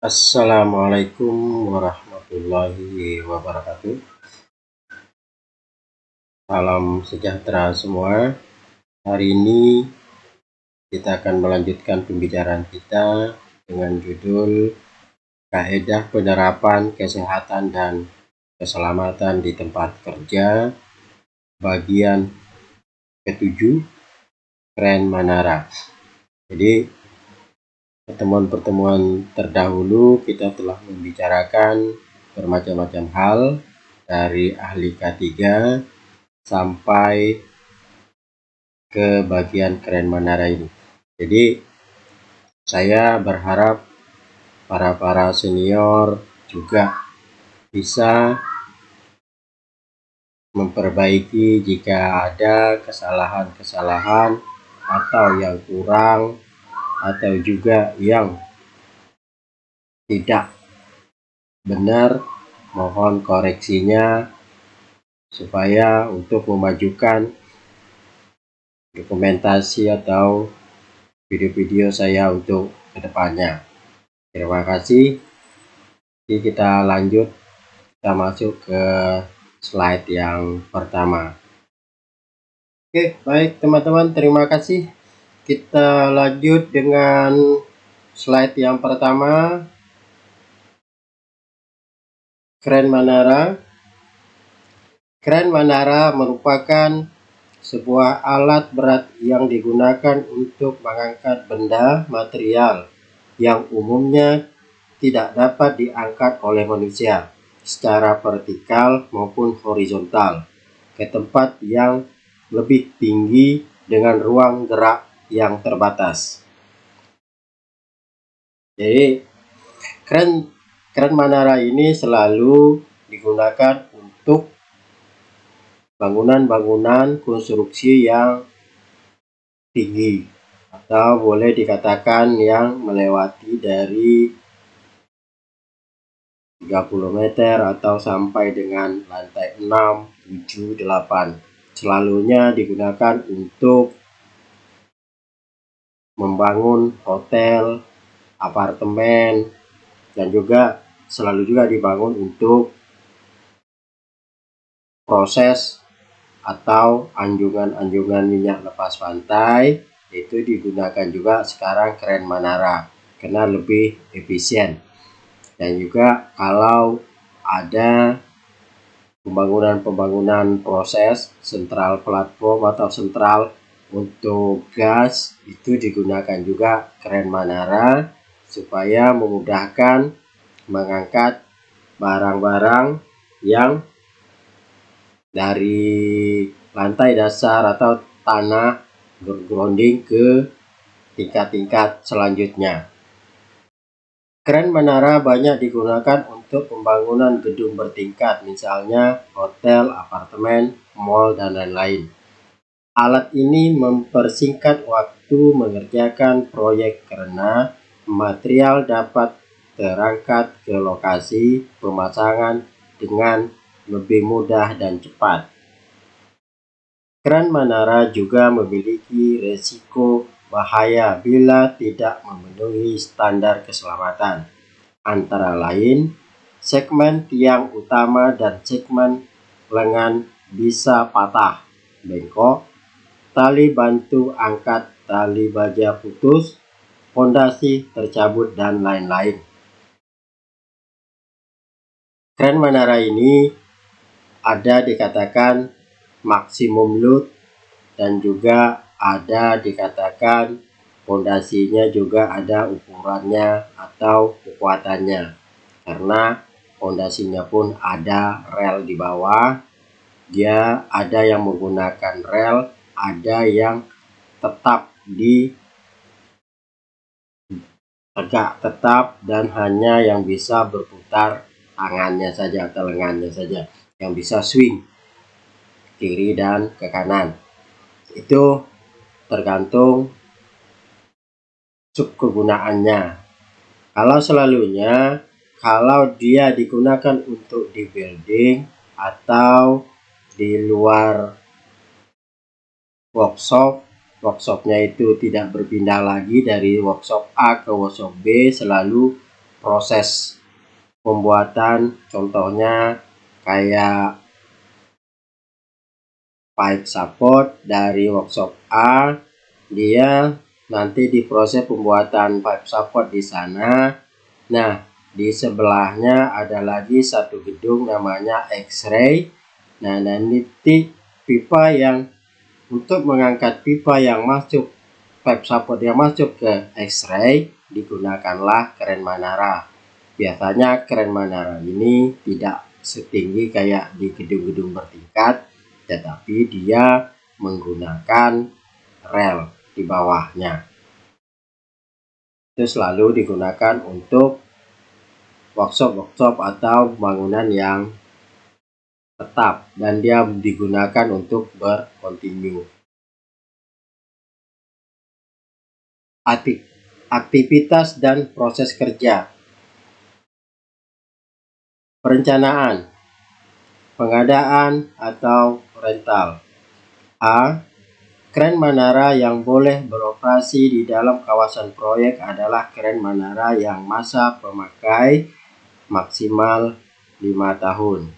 Assalamualaikum warahmatullahi wabarakatuh. Salam sejahtera semua. Hari ini kita akan melanjutkan pembicaraan kita dengan judul Kaedah Penerapan Kesehatan dan Keselamatan di Tempat Kerja, bagian ke-7, Kren Manara. Jadi pertemuan-pertemuan terdahulu kita telah membicarakan bermacam-macam hal dari ahli K3 sampai ke bagian Kren Manara ini. Jadi saya berharap para senior juga bisa memperbaiki jika ada kesalahan-kesalahan atau yang kurang atau juga yang tidak benar, mohon koreksinya supaya untuk memajukan dokumentasi atau video-video saya untuk kedepannya. Terima kasih. Jadi kita lanjut, kita masuk ke slide yang pertama. Oke, baik teman-teman, terima kasih. Kita lanjut dengan slide yang pertama, Kren Manara. Kren Manara merupakan sebuah alat berat yang digunakan untuk mengangkat benda material yang umumnya tidak dapat diangkat oleh manusia secara vertikal maupun horizontal ke tempat yang lebih tinggi dengan ruang gerak yang terbatas. Jadi kren Manara ini selalu digunakan untuk bangunan-bangunan konstruksi yang tinggi atau boleh dikatakan yang melewati dari 30 meter atau sampai dengan lantai 6, 7, 8. Selalunya digunakan untuk membangun hotel, apartemen, dan juga selalu juga dibangun untuk proses atau anjungan minyak lepas pantai. Itu digunakan juga sekarang Kren Manara karena lebih efisien. Dan juga kalau ada pembangunan proses sentral platform atau sentral untuk gas, itu digunakan juga Kren Manara supaya memudahkan mengangkat barang-barang yang dari lantai dasar atau tanah bergrounding ke tingkat-tingkat selanjutnya. Kren Manara banyak digunakan untuk pembangunan gedung bertingkat, misalnya hotel, apartemen, mal, dan lain-lain. Alat ini mempersingkat waktu mengerjakan proyek karena material dapat terangkat ke lokasi pemasangan dengan lebih mudah dan cepat. Kren Manara juga memiliki resiko bahaya bila tidak memenuhi standar keselamatan, antara lain segmen tiang utama dan segmen lengan bisa patah, bengkok, tali bantu angkat tali baja putus, fondasi tercabut, dan lain-lain. Kren Manara ini ada dikatakan maksimum load dan juga ada dikatakan fondasinya juga ada ukurannya atau kekuatannya, karena fondasinya pun ada rel di bawah. Dia ada yang menggunakan rel, ada yang tetap tegak tetap dan hanya yang bisa berputar tangannya saja atau lengannya saja, yang bisa swing kiri dan ke kanan. Itu tergantung sub kegunaannya. Kalau dia digunakan untuk di building atau di luar workshopnya itu tidak berpindah lagi dari workshop A ke workshop B, selalu proses pembuatan, contohnya kayak pipe support dari workshop A, dia nanti diproses pembuatan pipe support di sana. Nah, di sebelahnya ada lagi satu gedung namanya X-ray. Nah, nanti pipa yang untuk mengangkat pipa yang masuk pipe support yang masuk ke X-ray digunakanlah kren Manara. Biasanya kren Manara ini tidak setinggi kayak di gedung-gedung bertingkat, tetapi dia menggunakan rel di bawahnya. Itu selalu digunakan untuk workshop atau bangunan yang tetap, dan dia digunakan untuk berkontinu. Aktivitas dan proses kerja. Perencanaan, pengadaan atau rental. A. Kren Manara yang boleh beroperasi di dalam kawasan proyek adalah kren Manara yang masa pemakai maksimal 5 tahun.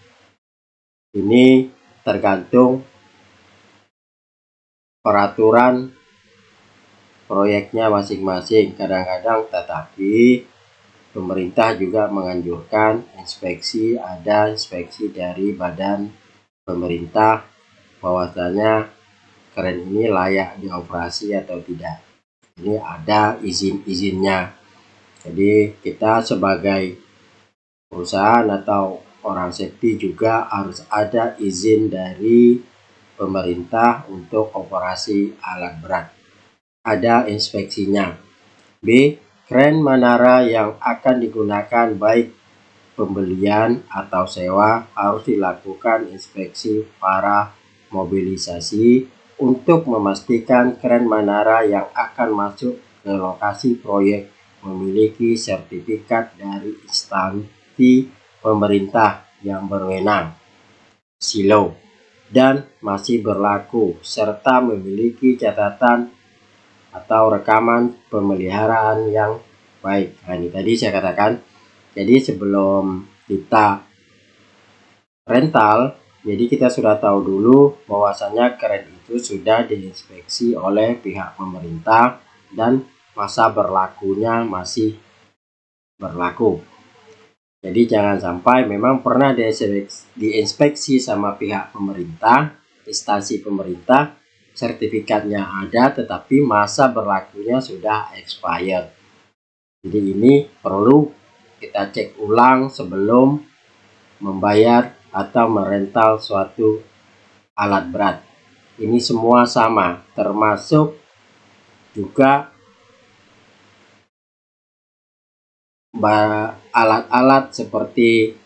Ini tergantung peraturan proyeknya masing-masing. Kadang-kadang tetapi pemerintah juga menganjurkan inspeksi, ada inspeksi dari badan pemerintah bahwasanya kren ini layak dioperasi atau tidak. Ini ada izin-izinnya. Jadi kita sebagai perusahaan atau orang safety juga harus ada izin dari pemerintah untuk operasi alat berat. Ada inspeksinya. B. Kren Manara yang akan digunakan baik pembelian atau sewa harus dilakukan inspeksi para mobilisasi untuk memastikan kren Manara yang akan masuk ke lokasi proyek memiliki sertifikat dari instansi pemerintah yang berwenang (SILO) dan masih berlaku serta memiliki catatan atau rekaman pemeliharaan yang baik. Nah, ini tadi saya katakan, jadi sebelum kita rental, jadi kita sudah tahu dulu bahwasanya kren itu sudah diinspeksi oleh pihak pemerintah dan masa berlakunya masih berlaku. Jadi jangan sampai memang pernah diinspeksi sama pihak pemerintah, instansi pemerintah, sertifikatnya ada tetapi masa berlakunya sudah expired. Jadi ini perlu kita cek ulang sebelum membayar atau merental suatu alat berat. Ini semua sama, termasuk juga alat-alat seperti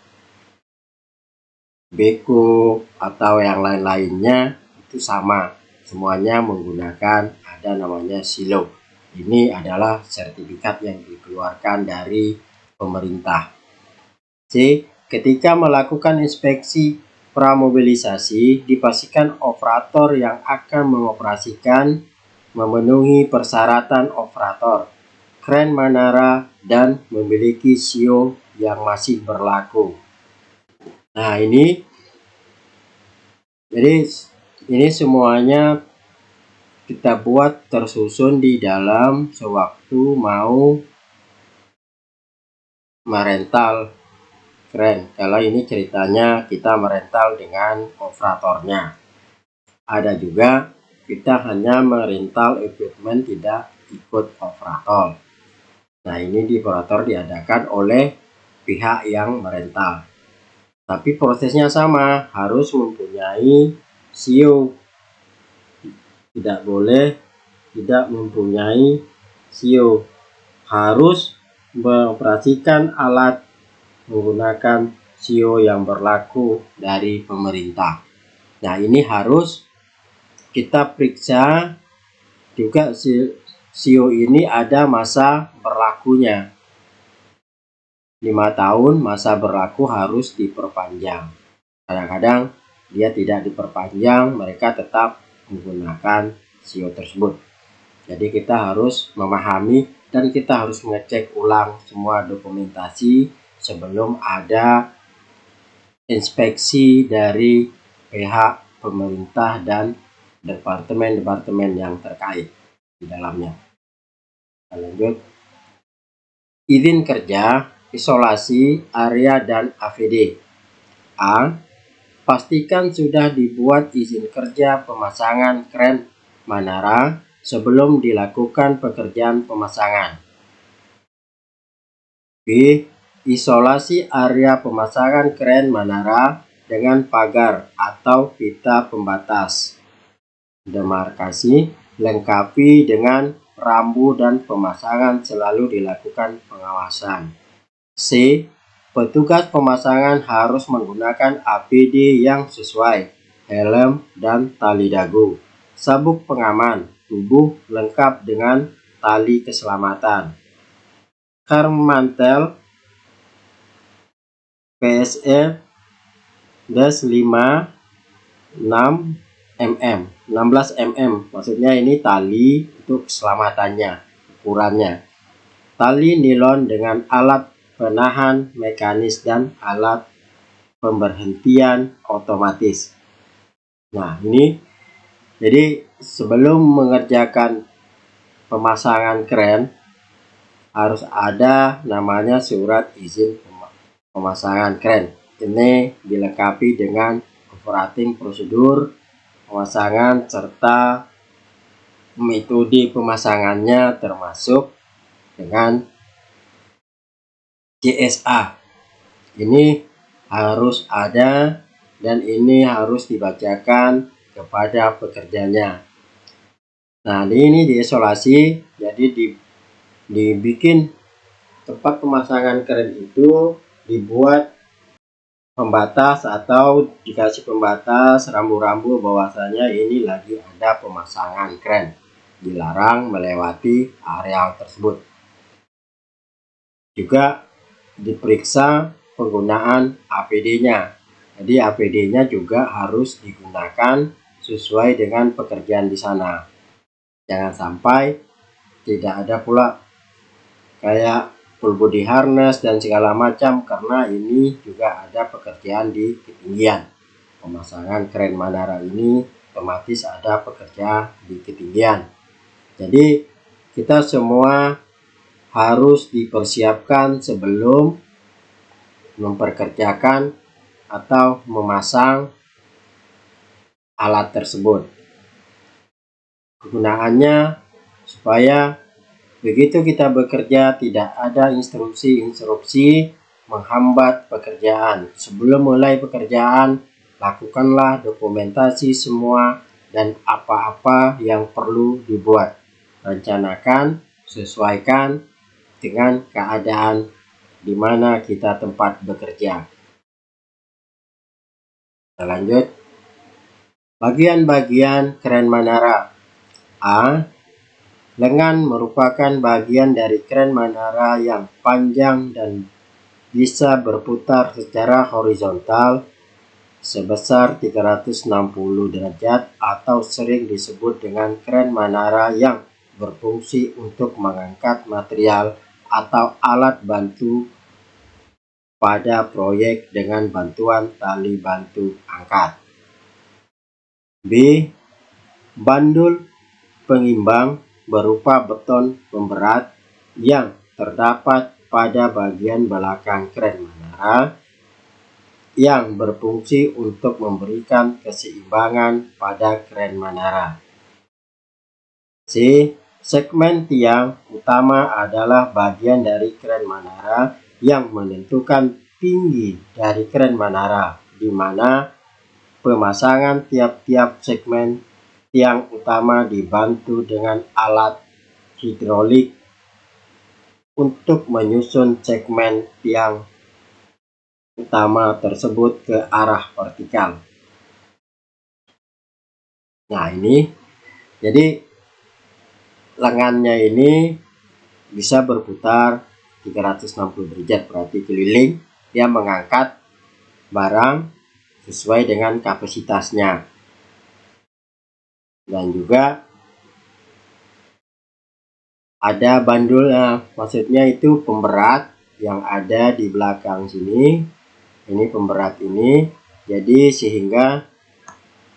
beko atau yang lain-lainnya itu sama. Semuanya menggunakan ada namanya SILO. Ini adalah sertifikat yang dikeluarkan dari pemerintah. C. Ketika melakukan inspeksi pramobilisasi, dipastikan operator yang akan mengoperasikan memenuhi persyaratan operator kren Manara dan memiliki SIO yang masih berlaku. Nah, ini semuanya kita buat tersusun di dalam sewaktu mau merental kren. Kalau ini ceritanya kita merental dengan operatornya. Ada juga kita hanya merental equipment tidak ikut operator. Nah, ini di operator diadakan oleh pihak yang merental. Tapi prosesnya sama, harus mempunyai SIO. Tidak boleh tidak mempunyai SIO. Harus mengoperasikan alat menggunakan SIO yang berlaku dari pemerintah. Nah, ini harus kita periksa juga SIO ini ada masa berlakunya. 5 tahun masa berlaku harus diperpanjang. Kadang-kadang dia tidak diperpanjang, mereka tetap menggunakan SIO tersebut. Jadi kita harus memahami dan kita harus mengecek ulang semua dokumentasi sebelum ada inspeksi dari pihak pemerintah dan departemen-departemen yang terkait di dalamnya. Lanjut. Izin kerja, isolasi, area, dan APD. A. Pastikan sudah dibuat izin kerja pemasangan kren Manara sebelum dilakukan pekerjaan pemasangan. B. Isolasi area pemasangan kren Manara dengan pagar atau pita pembatas. Demarkasi lengkapi dengan rambu dan pemasangan selalu dilakukan pengawasan. C. Petugas pemasangan harus menggunakan APD yang sesuai, helm dan tali dagu, sabuk pengaman tubuh lengkap dengan tali keselamatan, karmantel PSE 16 mm, maksudnya ini tali untuk keselamatannya, ukurannya. Tali nilon dengan alat penahan mekanis dan alat pemberhentian otomatis. Nah, ini jadi sebelum mengerjakan pemasangan kren harus ada namanya surat izin pemasangan kren. Ini dilengkapi dengan operating prosedur pemasangan serta metode pemasangannya termasuk dengan CSA. Ini harus ada dan ini harus dibacakan kepada pekerjanya. Nah, ini diisolasi, jadi dibikin tempat pemasangan kren itu dibuat pembatas atau dikasih pembatas rambu-rambu bahwasanya ini lagi ada pemasangan kren, dilarang melewati area tersebut. Juga diperiksa penggunaan APD-nya. Jadi APD-nya juga harus digunakan sesuai dengan pekerjaan di sana. Jangan sampai tidak ada pula kayak full body harness dan segala macam, karena ini juga ada pekerjaan di ketinggian. Pemasangan kren Manara ini otomatis ada pekerja di ketinggian. Jadi kita semua harus dipersiapkan sebelum memperkerjakan atau memasang alat tersebut. Kegunaannya supaya begitu kita bekerja tidak ada instruksi menghambat pekerjaan. Sebelum mulai pekerjaan, lakukanlah dokumentasi semua dan apa-apa yang perlu dibuat. Rencanakan, sesuaikan dengan keadaan di mana kita tempat bekerja. Kita lanjut. Bagian-bagian kren Manara. A. Lengan merupakan bagian dari kren Manara yang panjang dan bisa berputar secara horizontal sebesar 360 derajat atau sering disebut dengan kren Manara yang berfungsi untuk mengangkat material atau alat bantu pada proyek dengan bantuan tali bantu angkat. B. Bandul pengimbang berupa beton pemberat yang terdapat pada bagian belakang kren Manara yang berfungsi untuk memberikan keseimbangan pada kren Manara. C. Segmen tiang utama adalah bagian dari kren Manara yang menentukan tinggi dari kren Manara, di mana pemasangan tiap-tiap segmen tiang utama dibantu dengan alat hidrolik untuk menyusun segmen tiang utama tersebut ke arah vertikal. Nah, ini jadi lengannya ini bisa berputar 360 derajat, berarti keliling, dia mengangkat barang sesuai dengan kapasitasnya. Dan juga ada bandulnya, maksudnya itu pemberat yang ada di belakang sini. Ini pemberat ini, jadi sehingga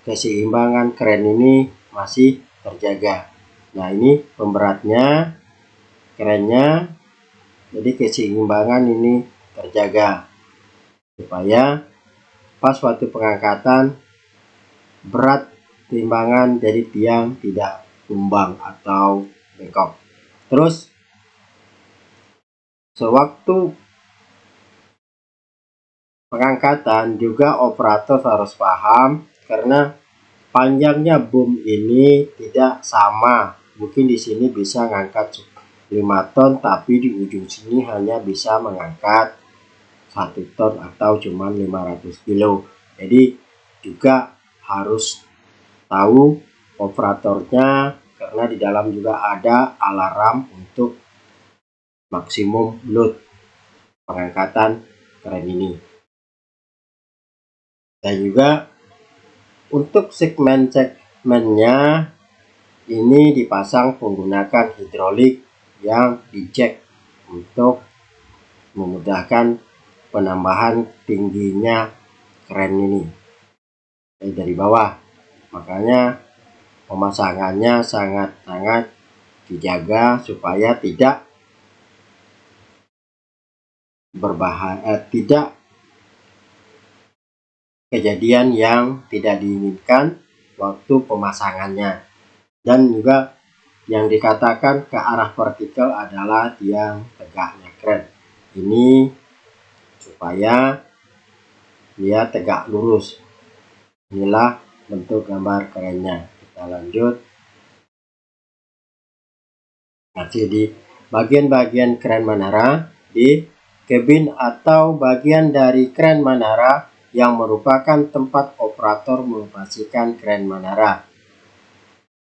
keseimbangan kren ini masih terjaga. Nah, ini pemberatnya, kerennya, jadi keseimbangan ini terjaga supaya pas waktu pengangkatan berat timbangan dari tiang tidak tumbang atau bengkok. Terus sewaktu pengangkatan juga operator harus paham karena panjangnya boom ini tidak sama. Mungkin di sini bisa ngangkat 5 ton, tapi di ujung sini hanya bisa mengangkat 1 ton atau cuma 500 kilo. Jadi juga harus tahu operatornya karena di dalam juga ada alarm untuk maksimum load pengangkatan kren ini. Dan juga untuk segmen-segmennya ini dipasang menggunakan hidrolik yang dicek untuk memudahkan penambahan tingginya kren ini dari bawah. Makanya pemasangannya sangat-sangat dijaga supaya tidak berbahaya, tidak kejadian yang tidak diinginkan waktu pemasangannya. Dan juga yang dikatakan ke arah vertikal adalah tiang tegaknya kren. Ini supaya dia tegak lurus. Inilah bentuk gambar kerennya. Kita lanjut. Masih di bagian-bagian kren menara, di kabin atau bagian dari kren menara yang merupakan tempat operator mengoperasikan kren menara.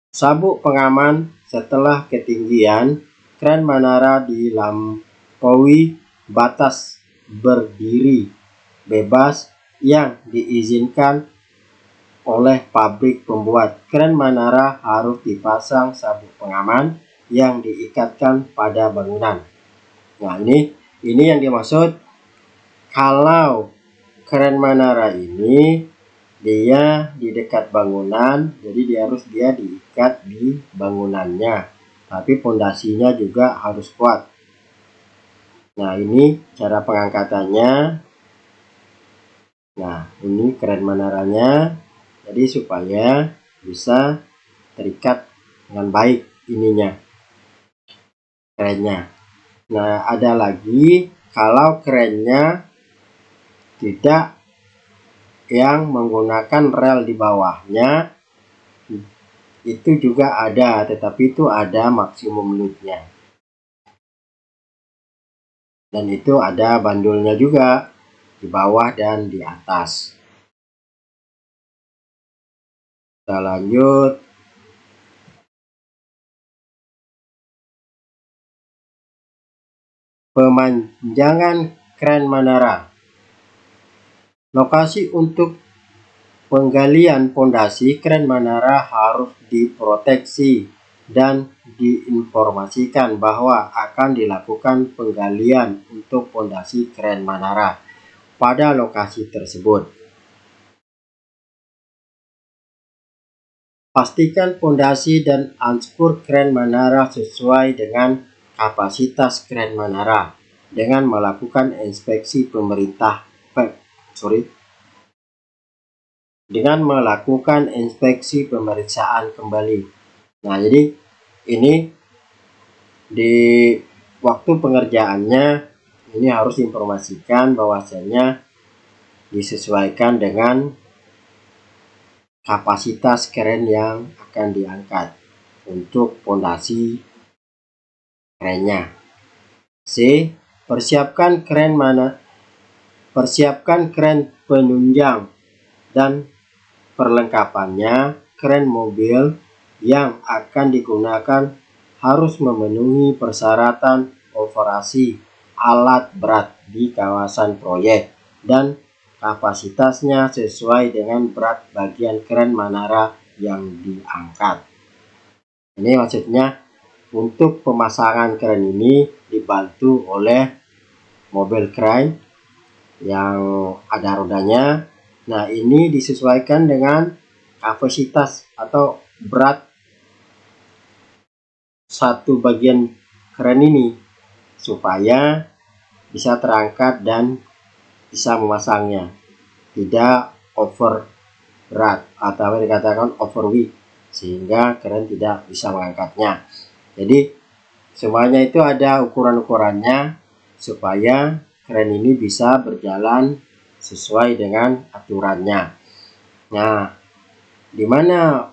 Sabuk pengaman setelah ketinggian kren menara dilampaui batas berdiri bebas yang diizinkan oleh pabrik pembuat. Kren menara harus dipasang sabuk pengaman yang diikatkan pada bangunan. Nah, ini yang dimaksud kalau kren menara ini dia di dekat bangunan, jadi dia harus diikat di bangunannya, tapi pondasinya juga harus kuat. Nah, ini cara pengangkatannya. Nah, ini kren menaranya, jadi supaya bisa terikat dengan baik ininya, kerennya. Nah, ada lagi kalau kerennya tidak yang menggunakan rel di bawahnya, itu juga ada, tetapi itu ada maksimum loadnya. Dan itu ada bandulnya juga di bawah dan di atas. Kita lanjut. Pemanjangan kren menara. Lokasi untuk penggalian pondasi kren menara harus diproteksi dan diinformasikan bahwa akan dilakukan penggalian untuk pondasi kren menara pada lokasi tersebut. Pastikan pondasi dan anspur kren menara sesuai dengan kapasitas kren menara dengan melakukan inspeksi dengan melakukan inspeksi pemeriksaan kembali. Nah, jadi ini di waktu pengerjaannya ini harus informasikan bahwasanya disesuaikan dengan kapasitas kren yang akan diangkat untuk pondasi kerennya. C. Persiapkan kren penunjang dan perlengkapannya. Kren mobil yang akan digunakan harus memenuhi persyaratan operasi alat berat di kawasan proyek dan kapasitasnya sesuai dengan berat bagian kren menara yang diangkat. Ini maksudnya untuk pemasangan kren ini dibantu oleh mobil kren yang ada rodanya. Nah, ini disesuaikan dengan kapasitas atau berat satu bagian kren ini supaya bisa terangkat dan bisa memasangnya, tidak over berat atau dikatakan overweight, sehingga kren tidak bisa mengangkatnya. Jadi semuanya itu ada ukuran-ukurannya supaya kren ini bisa berjalan sesuai dengan aturannya. Nah, di mana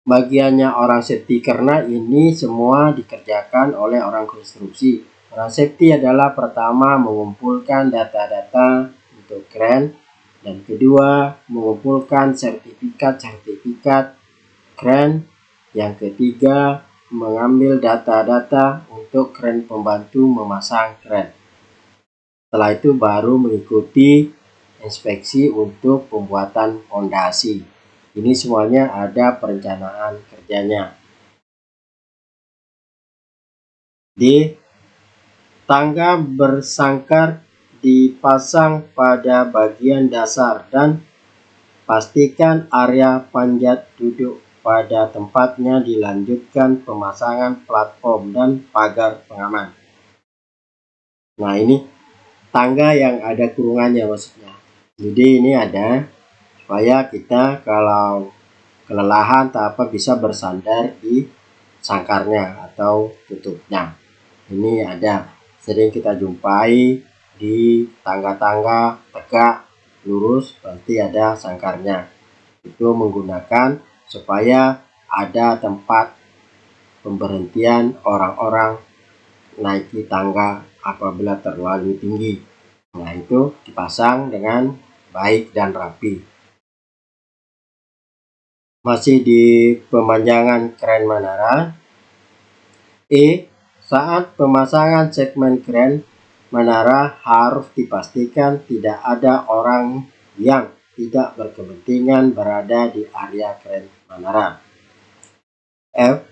bagiannya orang safety, karena ini semua dikerjakan oleh orang konstruksi. Orang safety adalah pertama mengumpulkan data-data untuk kren, dan kedua mengumpulkan sertifikat kren, yang ketiga mengambil data-data untuk kren pembantu memasang kren. Setelah itu baru mengikuti inspeksi untuk pembuatan fondasi. Ini semuanya ada perencanaan kerjanya. D. Tangga bersangkar dipasang pada bagian dasar dan pastikan area panjat duduk pada tempatnya. Dilanjutkan pemasangan platform dan pagar pengaman. Nah, ini tangga yang ada kurungannya maksudnya. Jadi ini ada supaya kita kalau kelelahan tak apa bisa bersandar di sangkarnya atau tutupnya. Ini ada sering kita jumpai di tangga-tangga tegak lurus, pasti ada sangkarnya. Itu menggunakan supaya ada tempat pemberhentian orang-orang naiki tangga apabila terlalu tinggi. Nah, itu dipasang dengan baik dan rapi. Masih di pemanjangan kren menara. E. Saat pemasangan segmen kren menara harus dipastikan tidak ada orang yang tidak berkepentingan berada di area kren menara. F.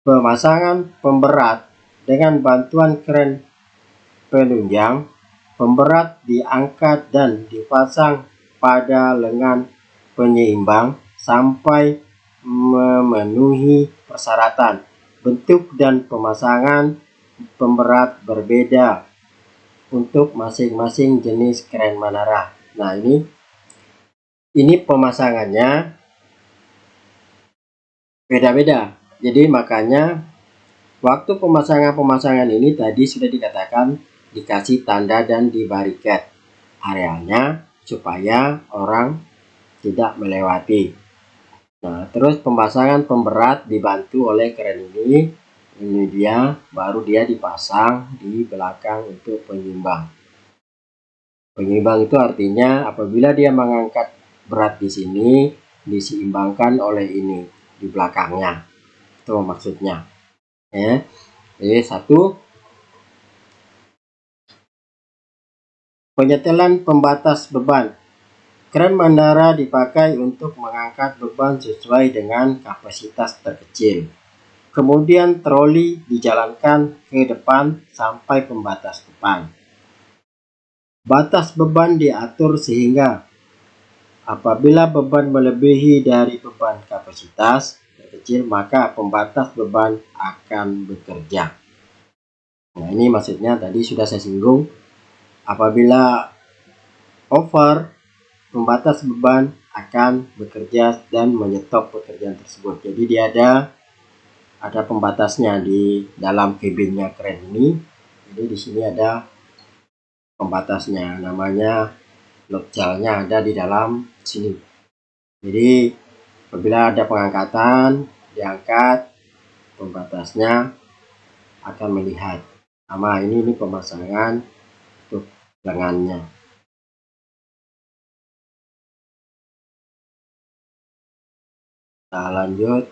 Pemasangan pemberat dengan bantuan kren penunjang. Pemberat diangkat dan dipasang pada lengan penyeimbang sampai memenuhi persyaratan. Bentuk dan pemasangan pemberat berbeda untuk masing-masing jenis kren menara. Nah, ini pemasangannya beda-beda. Jadi makanya waktu pemasangan ini tadi sudah dikatakan dikasih tanda dan dibarikat arealnya supaya orang tidak melewati. Nah, terus pemasangan pemberat dibantu oleh kren ini dia baru dia dipasang di belakang untuk penyimbang. Penyimbang itu artinya apabila dia mengangkat berat di sini diseimbangkan oleh ini di belakangnya. Itu maksudnya. Jadi satu, penyetelan pembatas beban. Kren menara dipakai untuk mengangkat beban sesuai dengan kapasitas terkecil. Kemudian troli dijalankan ke depan sampai pembatas depan. Batas beban diatur sehingga apabila beban melebihi dari beban kapasitas terkecil, maka pembatas beban akan bekerja. Nah, ini maksudnya tadi sudah saya singgung. Apabila over, pembatas beban akan bekerja dan menyetop pekerjaan tersebut. Jadi dia ada pembatasnya di dalam kabinnya kren ini. Jadi di sini ada pembatasnya, namanya lock jalnya ada di dalam sini. Jadi apabila ada pengangkatan, diangkat, pembatasnya akan melihat. Sama ini pemasangan untuk lengannya. Kita lanjut.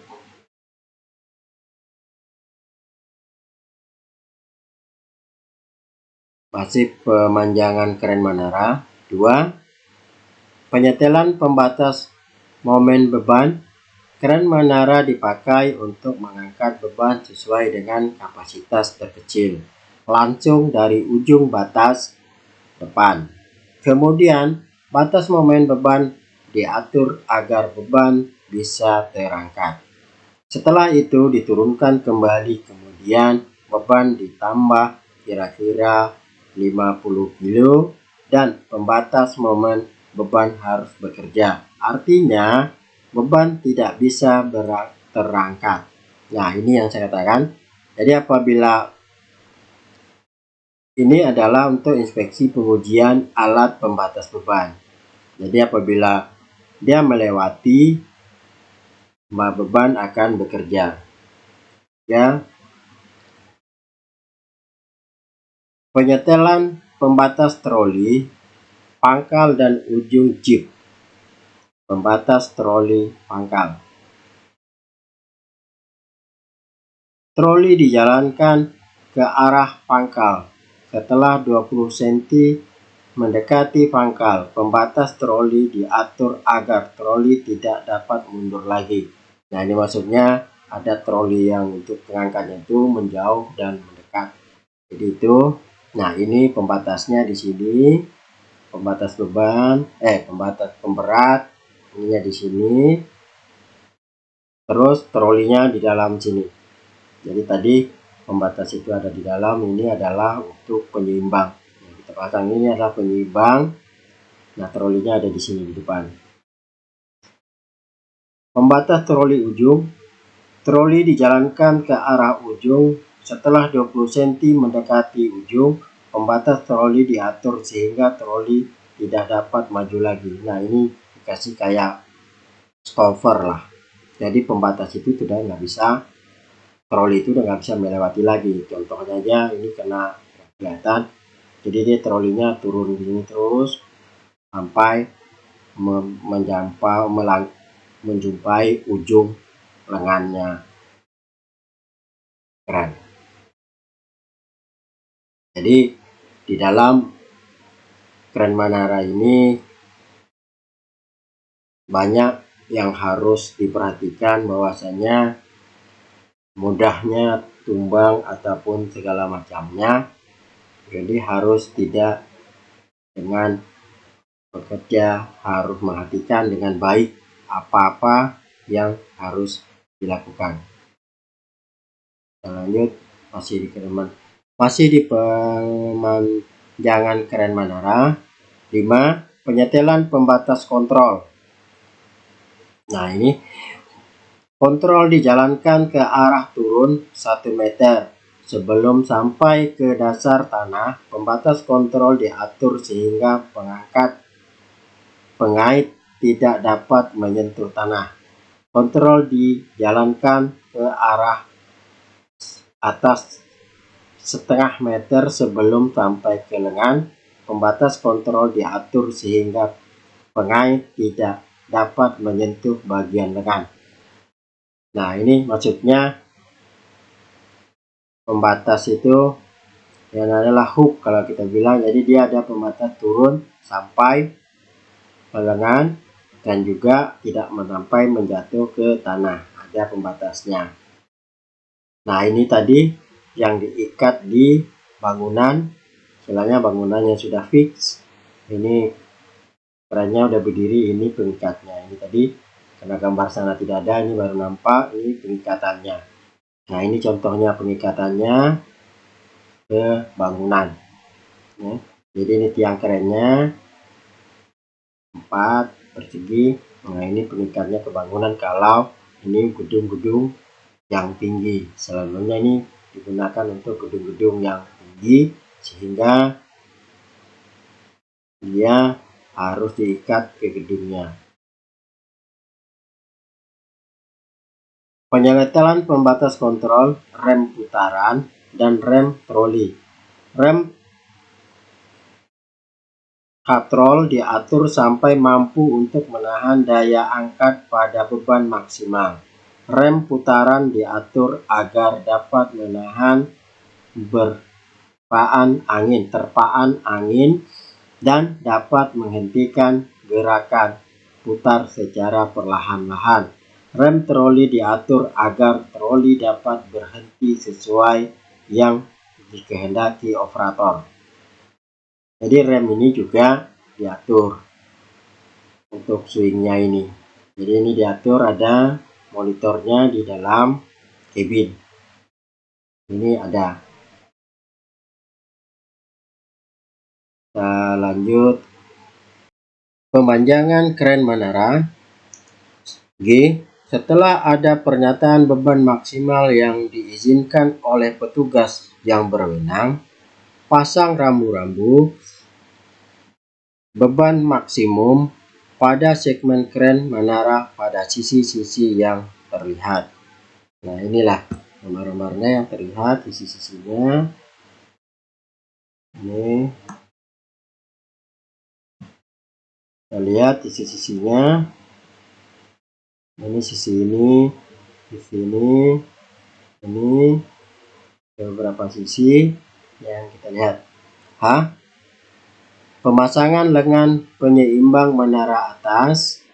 Masih pemanjangan kren menara. 2. Penyetelan pembatas momen beban. Kren menara dipakai untuk mengangkat beban sesuai dengan kapasitas terkecil, langsung dari ujung batas depan. Kemudian, batas momen beban diatur agar beban bisa terangkat. Setelah itu diturunkan kembali, kemudian beban ditambah kira-kira 50 kilo dan pembatas momen beban harus bekerja. Artinya beban tidak bisa terangkat. Nah, ini yang saya katakan. Jadi apabila ini adalah untuk inspeksi pengujian alat pembatas beban. Jadi apabila dia melewati, beban akan bekerja. Ya. Penyetelan pembatas troli, pangkal dan ujung jib. Pembatas troli pangkal. Troli dijalankan ke arah pangkal. Setelah 20 cm mendekati pangkal, pembatas troli diatur agar troli tidak dapat mundur lagi. Nah, ini maksudnya ada troli yang untuk pengangkatnya itu menjauh dan mendekat. Jadi itu, nah ini pembatasnya di sini, pembatas beban, pembatas pemberat, ininya di sini, terus trolinya di dalam sini. Jadi tadi pembatas itu ada di dalam, ini adalah untuk penyeimbang. Nah, kita pasang ini adalah penyeimbang. Nah, trolinya ada di sini di depan. Pembatas troli ujung. Troli dijalankan ke arah ujung. Setelah 20 cm mendekati ujung, pembatas troli diatur sehingga troli tidak dapat maju lagi. Nah, ini dikasih kayak stopper lah. Jadi pembatas itu sudah nggak bisa, troli itu udah nggak bisa melewati lagi. Contohnya aja ini kena kelihatan. Jadi dia trolinya turun begini terus sampai menjumpai ujung lengannya kren. Jadi di dalam kren menara ini banyak yang harus diperhatikan, bahwasanya mudahnya tumbang ataupun segala macamnya. Jadi harus tidak dengan bekerja, harus memperhatikan dengan baik apa-apa yang harus dilakukan. Kita lanjut, masih di pemanjangan kren menara. 5. Penyetelan pembatas kontrol. Nah, ini kontrol dijalankan ke arah turun 1 meter. Sebelum sampai ke dasar tanah, pembatas kontrol diatur sehingga pengait tidak dapat menyentuh tanah. Kontrol dijalankan ke arah atas 0,5 meter sebelum sampai ke lengan. Pembatas kontrol diatur sehingga pengait tidak dapat menyentuh bagian lengan. Nah, ini maksudnya pembatas itu yang adalah hook kalau kita bilang. Jadi dia ada pembatas turun sampai ke lengan dan juga tidak sampai menjatuh ke tanah. Ada pembatasnya. Nah, ini tadi yang diikat di bangunan. Istilahnya bangunan yang sudah fix. Ini kerennya udah berdiri, ini pengikatnya. Ini tadi karena gambar sana tidak ada, ini baru nampak, ini pengikatannya. Nah, ini contohnya pengikatannya ke bangunan. Ya. Jadi ini tiang kerennya 4 persegi. Nah, ini pengikatnya ke bangunan kalau ini gedung-gedung yang tinggi. Selalunya ini digunakan untuk gedung-gedung yang tinggi sehingga dia harus diikat ke gedungnya. Penyetelan pembatas kontrol, rem putaran, dan rem troli. Rem katrol diatur sampai mampu untuk menahan daya angkat pada beban maksimal. Rem putaran diatur agar dapat menahan terpaan angin dan dapat menghentikan gerakan putar secara perlahan-lahan. Rem troli diatur agar troli dapat berhenti sesuai yang dikehendaki operator. Jadi rem ini juga diatur untuk swingnya ini. Jadi ini diatur, ada monitornya di dalam kabin. Ini ada. Kita lanjut. Pemanjangan kren menara. G. Setelah ada pernyataan beban maksimal yang diizinkan oleh petugas yang berwenang, pasang rambu-rambu beban maksimum pada segmen kren menara pada sisi-sisi yang terlihat. Nah, inilah nomor-nomornya yang terlihat di sisi-sisinya. Ini kita lihat di sisi-sisinya. Ini sisi ini, sisi ini beberapa sisi yang kita lihat. H. Pemasangan lengan penyeimbang menara atas.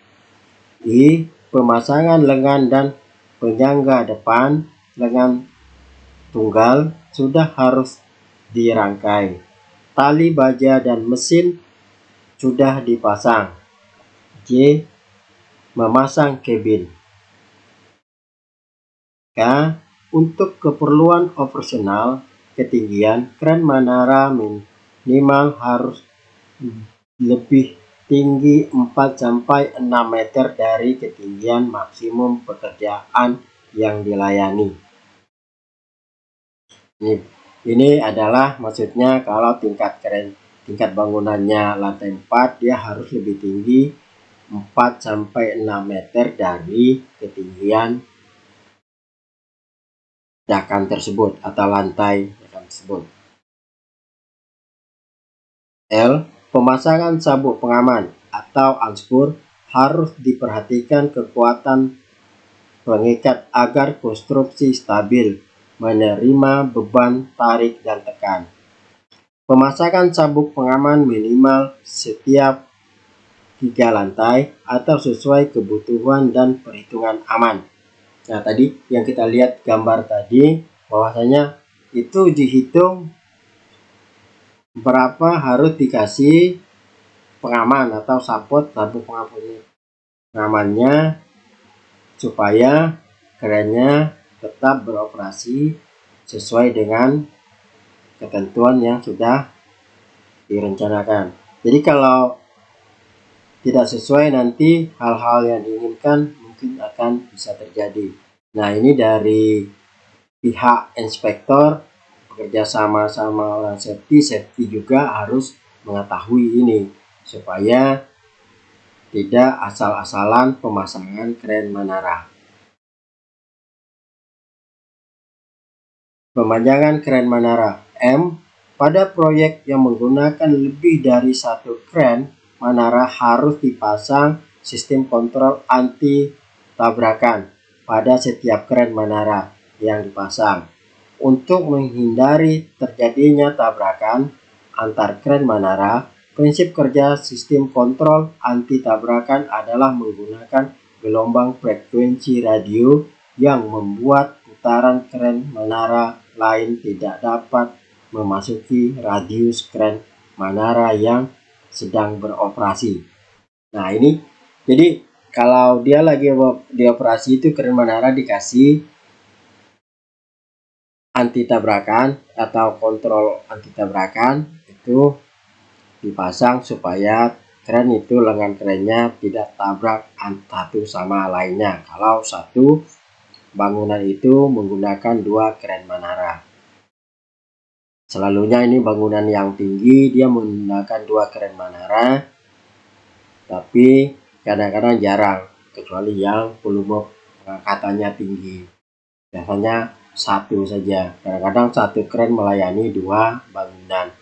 I. Pemasangan lengan dan penyangga depan lengan tunggal sudah harus dirangkai. Tali baja dan mesin sudah dipasang. J. Memasang kabin. K. Untuk keperluan operasional, ketinggian kren menara minimal harus lebih tinggi 4-6 meter dari ketinggian maksimum pekerjaan yang dilayani. Ini adalah maksudnya kalau tingkat bangunannya lantai 4, dia harus lebih tinggi 4-6 meter dari ketinggian dakan tersebut atau lantai dakan tersebut. L. Pemasangan sabuk pengaman atau anspur harus diperhatikan kekuatan pengikat agar konstruksi stabil menerima beban tarik dan tekan. Pemasangan sabuk pengaman minimal setiap 3 lantai atau sesuai kebutuhan dan perhitungan aman. Nah, tadi yang kita lihat gambar tadi, bahwasanya itu dihitung berapa harus dikasih pengaman atau sabuk pengamannya supaya kerennya tetap beroperasi sesuai dengan ketentuan yang sudah direncanakan. Jadi kalau tidak sesuai, nanti hal-hal yang diinginkan mungkin akan bisa terjadi. Nah, ini dari pihak inspektor bekerja sama orang safety juga harus mengetahui ini supaya tidak asal-asalan pemasangan kren menara. Pemanjangan kren menara. M. Pada proyek yang menggunakan lebih dari satu kren menara harus dipasang sistem kontrol anti tabrakan pada setiap kren menara yang dipasang. Untuk menghindari terjadinya tabrakan antar kren menara, prinsip kerja sistem kontrol anti tabrakan adalah menggunakan gelombang frekuensi radio yang membuat putaran kren menara lain tidak dapat memasuki radius kren menara yang sedang beroperasi. Nah, ini jadi kalau dia lagi dioperasi itu kren menara dikasih anti tabrakan atau kontrol anti tabrakan itu dipasang supaya kren itu lengan kerennya tidak tabrak satu sama lainnya kalau satu bangunan itu menggunakan 2 kren menara. Selalunya ini bangunan yang tinggi dia menggunakan 2 kren menara, tapi kadang-kadang jarang, kecuali yang volume pengangkatannya tinggi. Biasanya 1 saja, kadang-kadang 1 kren melayani 2 bangunan.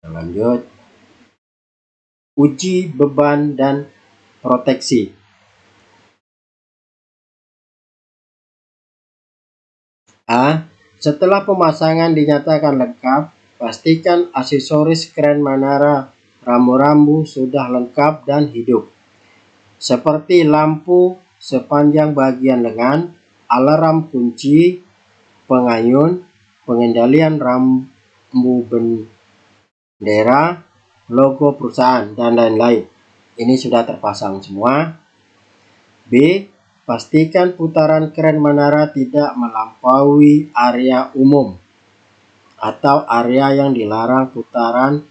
Lanjut, uji beban dan proteksi. A. Setelah pemasangan dinyatakan lengkap, pastikan aksesoris kren menara rambu-rambu sudah lengkap dan hidup. seperti lampu sepanjang bagian lengan, alarm kunci, pengayun, pengendalian rambu bendera, logo perusahaan, dan lain-lain. Ini sudah terpasang semua. B. Pastikan putaran kren menara tidak melampaui area umum atau area yang dilarang putaran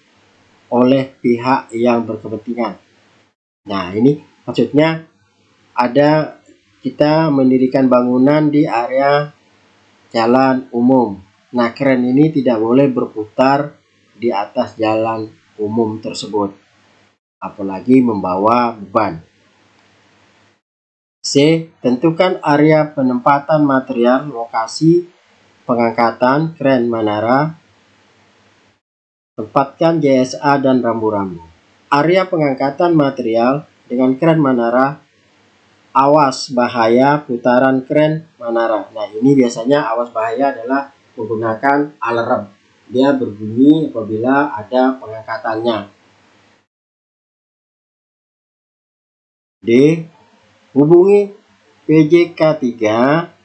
oleh pihak yang berkepentingan. Nah, ini maksudnya ada kita mendirikan bangunan di area jalan umum. Nah, kren ini tidak boleh berputar di atas jalan umum tersebut, apalagi membawa beban. C. Tentukan area penempatan material, lokasi pengangkatan kren menara, tempatkan JSA dan rambu-rambu. Area pengangkatan material dengan kren menara, awas bahaya putaran kren menara. Nah, ini biasanya awas bahaya adalah menggunakan alarm. Dia berbunyi apabila ada pengangkatannya. D. Hubungi PJK3,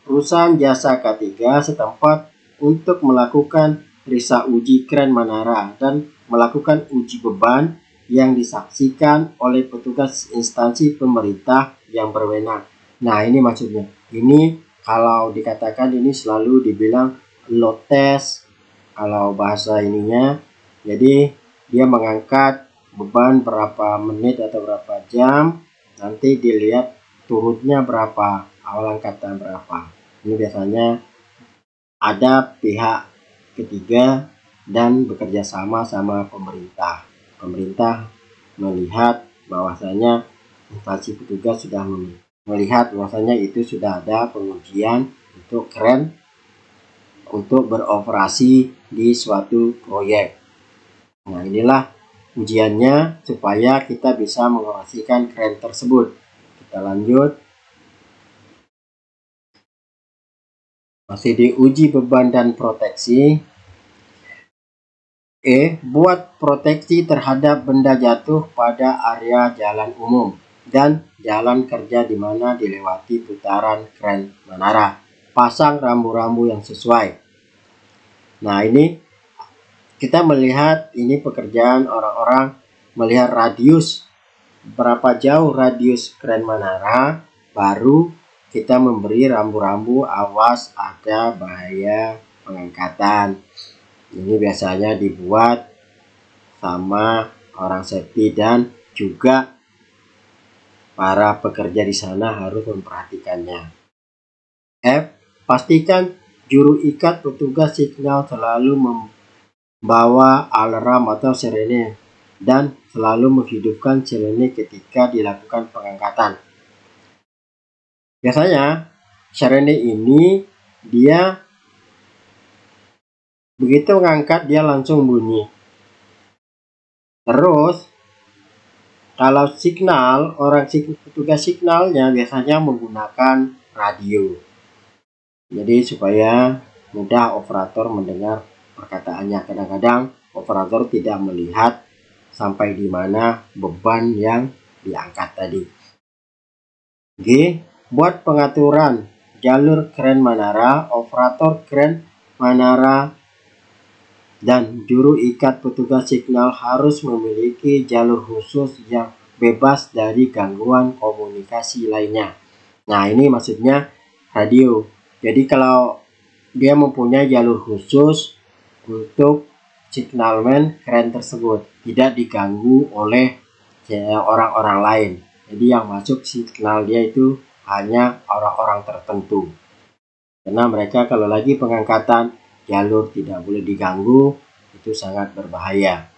perusahaan jasa K3 setempat untuk melakukan periksa uji kren menara dan melakukan uji beban yang disaksikan oleh petugas instansi pemerintah yang berwenang. Nah, ini maksudnya. Ini kalau dikatakan ini selalu dibilang load test kalau bahasa ininya. Jadi dia mengangkat beban berapa menit atau berapa jam, nanti dilihat turutnya berapa, awal angkatan berapa. Ini biasanya ada pihak ketiga dan bekerja sama pemerintah. Pemerintah melihat bahwasanya instansi petugas sudah melihat bahwasanya itu sudah ada pengujian untuk kren untuk beroperasi di suatu proyek. Nah, inilah ujiannya supaya kita bisa mengoperasikan kren tersebut. Kita lanjut. Masih diuji beban dan proteksi. E. Buat proteksi terhadap benda jatuh pada area jalan umum dan jalan kerja di mana dilewati putaran kren menara. Pasang rambu-rambu yang sesuai. Nah, ini kita melihat ini pekerjaan orang-orang melihat radius, berapa jauh radius kren menara, baru kita memberi rambu-rambu awas ada bahaya pengangkatan. Ini biasanya dibuat sama orang safety dan juga para pekerja di sana harus memperhatikannya. F. Pastikan juru ikat petugas signal selalu membawa alarm atau sirene dan selalu menghidupkan sirene ketika dilakukan pengangkatan. Biasanya sirene ini dia begitu mengangkat dia langsung bunyi. Terus kalau signal, petugas signalnya biasanya menggunakan radio. Jadi supaya mudah operator mendengar perkataannya. Kadang-kadang operator tidak melihat sampai di mana beban yang diangkat tadi. G. Buat pengaturan jalur kren menara, operator kren menara dan juru ikat petugas signal harus memiliki jalur khusus yang bebas dari gangguan komunikasi lainnya. Nah, ini maksudnya radio. Jadi kalau dia mempunyai jalur khusus untuk signalman kren tersebut, tidak diganggu oleh orang-orang lain. Jadi yang masuk signal dia itu hanya orang-orang tertentu. Karena mereka kalau lagi pengangkatan jalur tidak boleh diganggu, itu sangat berbahaya.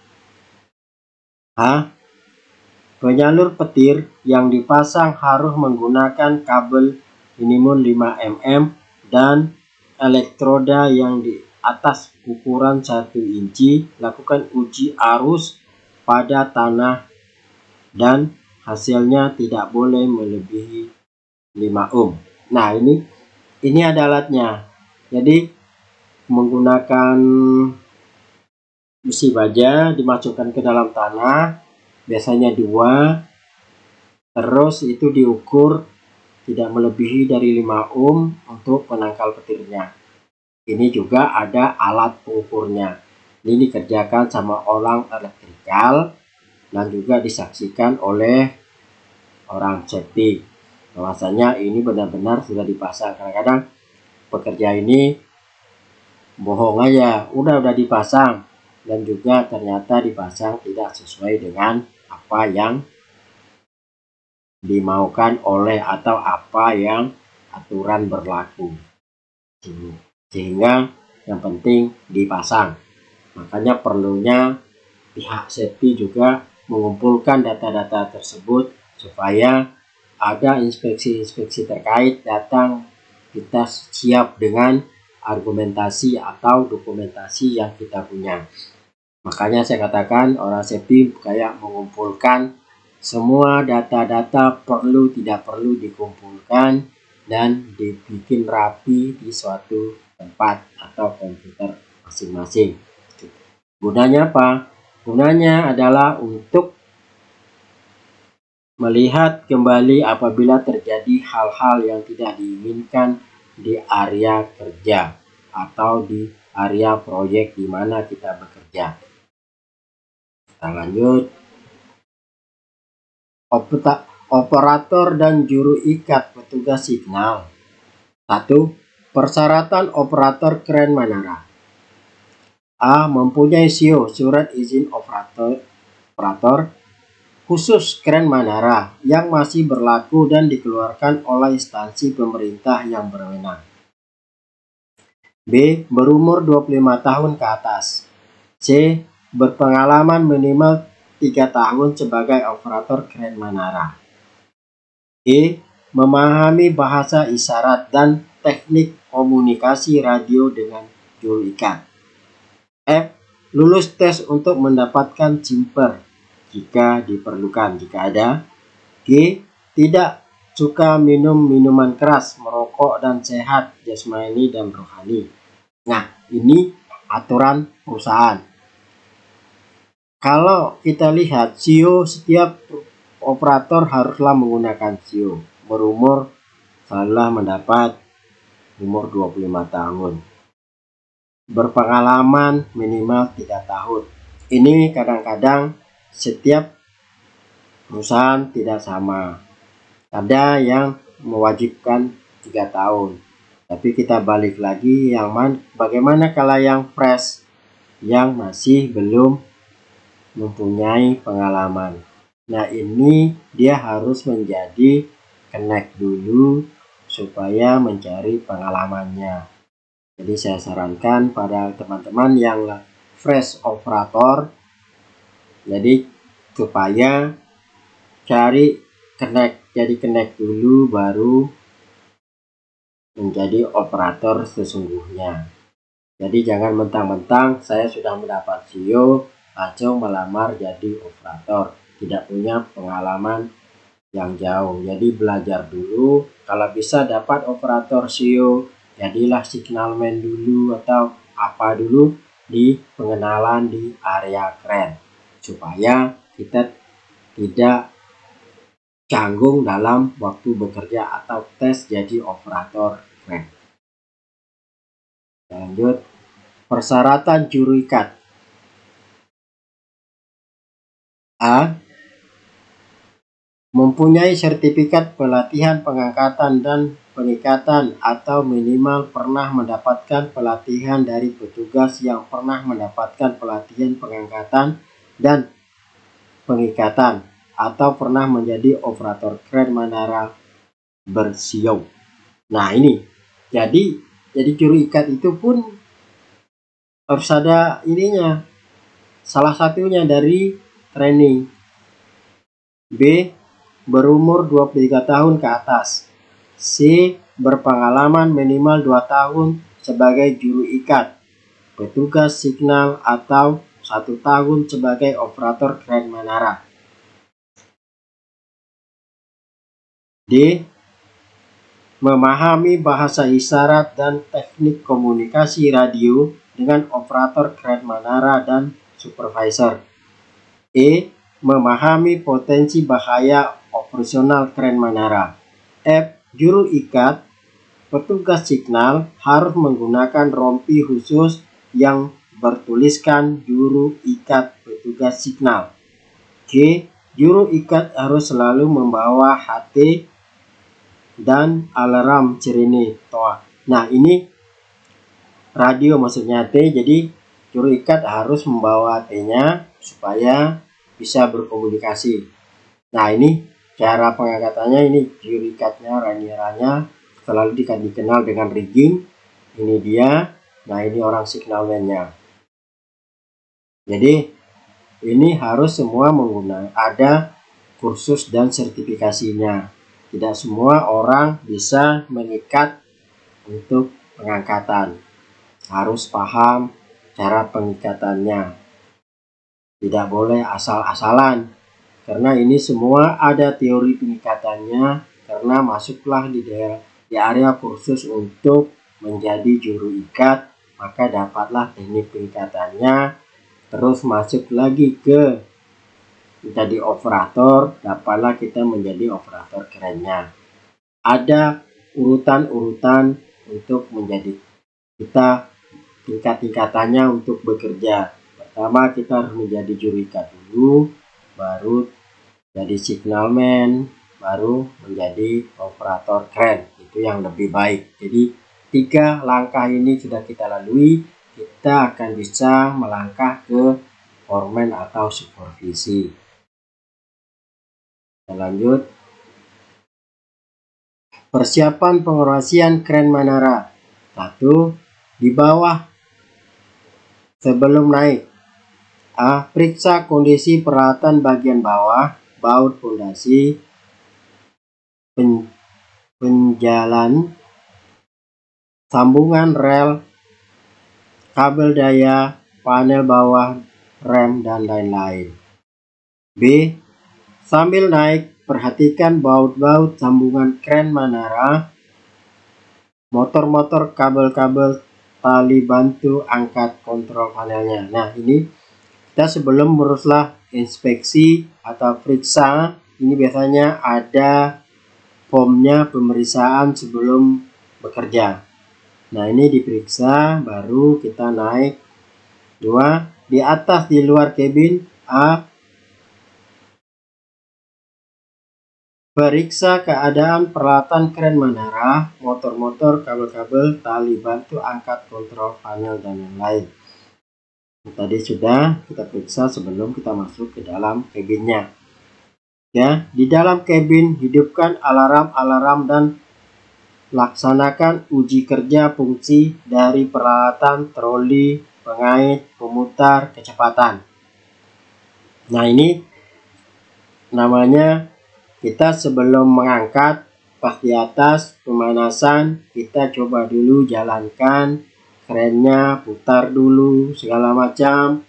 Penyalur petir yang dipasang harus menggunakan kabel minimum 5 mm dan elektroda yang di atas ukuran 1 inci. Lakukan uji arus pada tanah dan hasilnya tidak boleh melebihi 5 ohm. Nah, ini ada alatnya. Jadi menggunakan besi baja dimasukkan ke dalam tanah, biasanya 2, Terus itu diukur tidak melebihi dari 5 ohm untuk penangkal petirnya. Ini juga ada alat pengukurnya. Ini dikerjakan sama orang elektrikal dan juga disaksikan oleh orang safety. Bahwasanya ini benar-benar sudah dipasang. Kadang-kadang pekerja ini bohong aja, udah dipasang, dan juga ternyata dipasang tidak sesuai dengan apa yang dimaukan oleh atau apa yang aturan berlaku, sehingga yang penting dipasang. Makanya perlunya pihak safety juga mengumpulkan data-data tersebut supaya ada inspeksi-inspeksi terkait datang, kita siap dengan argumentasi atau dokumentasi yang kita punya. Makanya saya katakan orang safety kayak mengumpulkan semua data-data perlu tidak perlu dikumpulkan dan dibikin rapi di suatu tempat atau komputer masing-masing. Gunanya apa? Gunanya adalah untuk melihat kembali apabila terjadi hal-hal yang tidak diinginkan di area kerja atau di area proyek di mana kita bekerja. Kita lanjut. Operator dan juru ikat petugas signal. 1. Persyaratan operator kren menara. A. Mempunyai SIO, surat izin operator khusus kren menara yang masih berlaku dan dikeluarkan oleh instansi pemerintah yang berwenang. B. Berumur 25 tahun ke atas. C. Berpengalaman minimal 3 tahun sebagai operator kren menara. E. Memahami bahasa isyarat dan teknik komunikasi radio dengan juru ikat. F. Lulus tes untuk mendapatkan jumper jika diperlukan, jika ada. G. Tidak suka minum minuman keras, merokok, dan sehat jasmani dan rohani. Nah, ini aturan perusahaan. Kalau kita lihat SIO, setiap operator haruslah menggunakan SIO. Berumur salah mendapat umur 25 tahun. Berpengalaman minimal 3 tahun. Ini kadang-kadang setiap perusahaan tidak sama. Ada yang mewajibkan 3 tahun. Tapi kita balik lagi bagaimana kalau yang fresh, yang masih belum mempunyai pengalaman. Nah, ini dia harus menjadi connect dulu supaya mencari pengalamannya. Jadi saya sarankan pada teman-teman yang fresh operator, jadi supaya cari connect dulu baru menjadi operator sesungguhnya. Jadi jangan mentang-mentang saya sudah mendapat SIO langsung melamar jadi operator, tidak punya pengalaman yang jauh. Jadi belajar dulu, kalau bisa dapat operator SIO, jadilah signalman dulu atau apa dulu di pengenalan di area kren, supaya kita tidak canggung dalam waktu bekerja atau tes jadi operator kren. Lanjut, persyaratan juru ikat. A. Mempunyai sertifikat pelatihan pengangkatan dan pengikatan atau minimal pernah mendapatkan pelatihan dari petugas yang pernah mendapatkan pelatihan pengangkatan dan pengikatan atau pernah menjadi operator kren menara bersio. Nah, ini jadi juru ikat itu pun harus ada ininya, salah satunya dari training. B. Berumur 23 tahun ke atas. C. Berpengalaman minimal 2 tahun sebagai juru ikat, petugas signal, atau 1 tahun sebagai operator kren menara. D. Memahami bahasa isyarat dan teknik komunikasi radio dengan operator kren menara dan supervisor. E. Memahami potensi bahaya operasional kren menara. F. Juru ikat. Petugas signal harus menggunakan rompi khusus yang bertuliskan juru ikat petugas signal. G. Juru ikat harus selalu membawa HT dan alarm sirine toa. Nah, ini radio maksudnya T, jadi juru ikat harus membawa T-nya supaya bisa berkomunikasi. Nah, ini cara pengangkatannya, ini juru ikatnya, ranieranya selalu dikenal dengan rigging. Ini dia. Nah, ini orang signalman-nya. Jadi ini harus semua menggunakan, ada kursus dan sertifikasinya. Tidak semua orang bisa mengikat untuk pengangkatan. Harus paham cara pengikatannya. Tidak boleh asal-asalan. Karena ini semua ada teori pengikatannya, karena masuklah di area kursus untuk menjadi juru ikat, maka dapatlah teknik pengikatannya. Terus masuk lagi ke menjadi operator, dapatlah kita menjadi operator kerennya. Ada urutan-urutan untuk menjadi kita tingkat-tingkatannya untuk bekerja. Pertama kita harus menjadi juru ikat dulu, baru jadi signalman, baru menjadi operator kren. Itu yang lebih baik. Jadi 3 langkah ini sudah kita lalui, kita akan bisa melangkah ke foreman atau supervisi. Kita lanjut. Persiapan pengoperasian kren menara. 1. Di bawah sebelum naik. A. Periksa kondisi peralatan bagian bawah, baut fondasi, penjalan, sambungan rel, kabel daya, panel bawah, rem, dan lain-lain. B. Sambil naik, perhatikan baut-baut sambungan kren menara, motor-motor, kabel-kabel, tali bantu angkat kontrol panelnya. Nah, ini kita sebelum meruslah inspeksi atau periksa, ini biasanya ada formnya pemeriksaan sebelum bekerja. Nah, ini diperiksa, baru kita naik. 2. Di atas di luar kabin. A. Periksa keadaan peralatan kren menara, motor-motor, kabel-kabel, tali bantu angkat kontrol panel, dan yang lain. Tadi sudah kita periksa sebelum kita masuk ke dalam kabinnya. Ya, di dalam kabin hidupkan alarm-alarm dan laksanakan uji kerja fungsi dari peralatan troli, pengait, pemutar, kecepatan. Nah, ini namanya kita sebelum mengangkat, pas di atas pemanasan, kita coba dulu jalankan kerennya, putar dulu segala macam,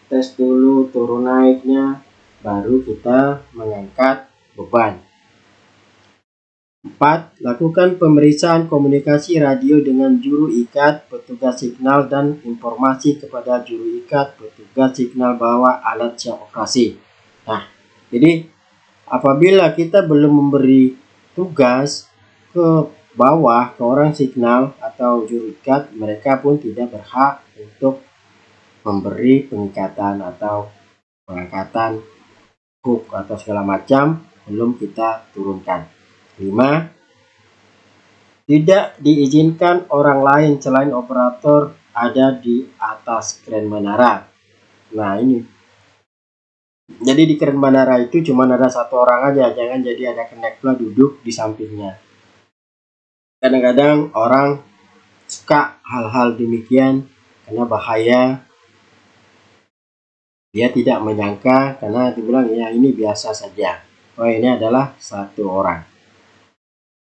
tes dulu turun naiknya, baru kita mengangkat beban. 4. Lakukan pemeriksaan komunikasi radio dengan juru ikat, petugas signal, dan informasi kepada juru ikat, petugas signal bahwa alat siap operasi. Nah, jadi apabila kita belum memberi tugas ke bawah ke orang signal atau juru ikat, mereka pun tidak berhak untuk memberi pengikatan atau pengangkatan hook atau segala macam belum kita turunkan. 5. Tidak diizinkan orang lain selain operator ada di atas kren menara. Nah, ini. Jadi di kren menara itu cuma ada satu orang aja, jangan jadi ada konektor duduk di sampingnya. Kadang-kadang orang suka hal-hal demikian karena bahaya. Dia tidak menyangka karena dibilang ya ini biasa saja. Oh, ini adalah satu orang.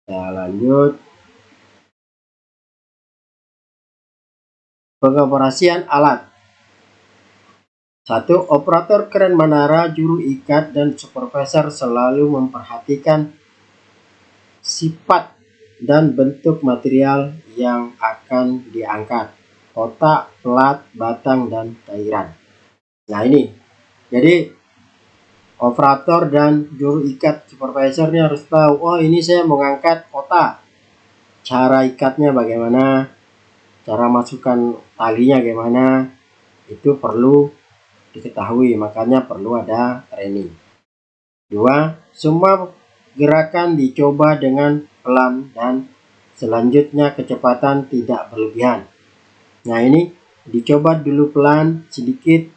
Kita lanjut. Pengoperasian alat. 1. Operator kren menara, juru ikat, dan supervisor selalu memperhatikan sifat dan bentuk material yang akan diangkat, kotak, plat, batang, dan tairan. Nah, ini. Jadi Operator dan juru ikat supervisor ini harus tahu, oh ini saya mau ngangkat kotak. Cara ikatnya bagaimana, cara masukkan talinya bagaimana, itu perlu diketahui, makanya perlu ada training. 2. Semua gerakan dicoba dengan pelan dan selanjutnya kecepatan tidak berlebihan. Nah ini dicoba dulu pelan sedikit,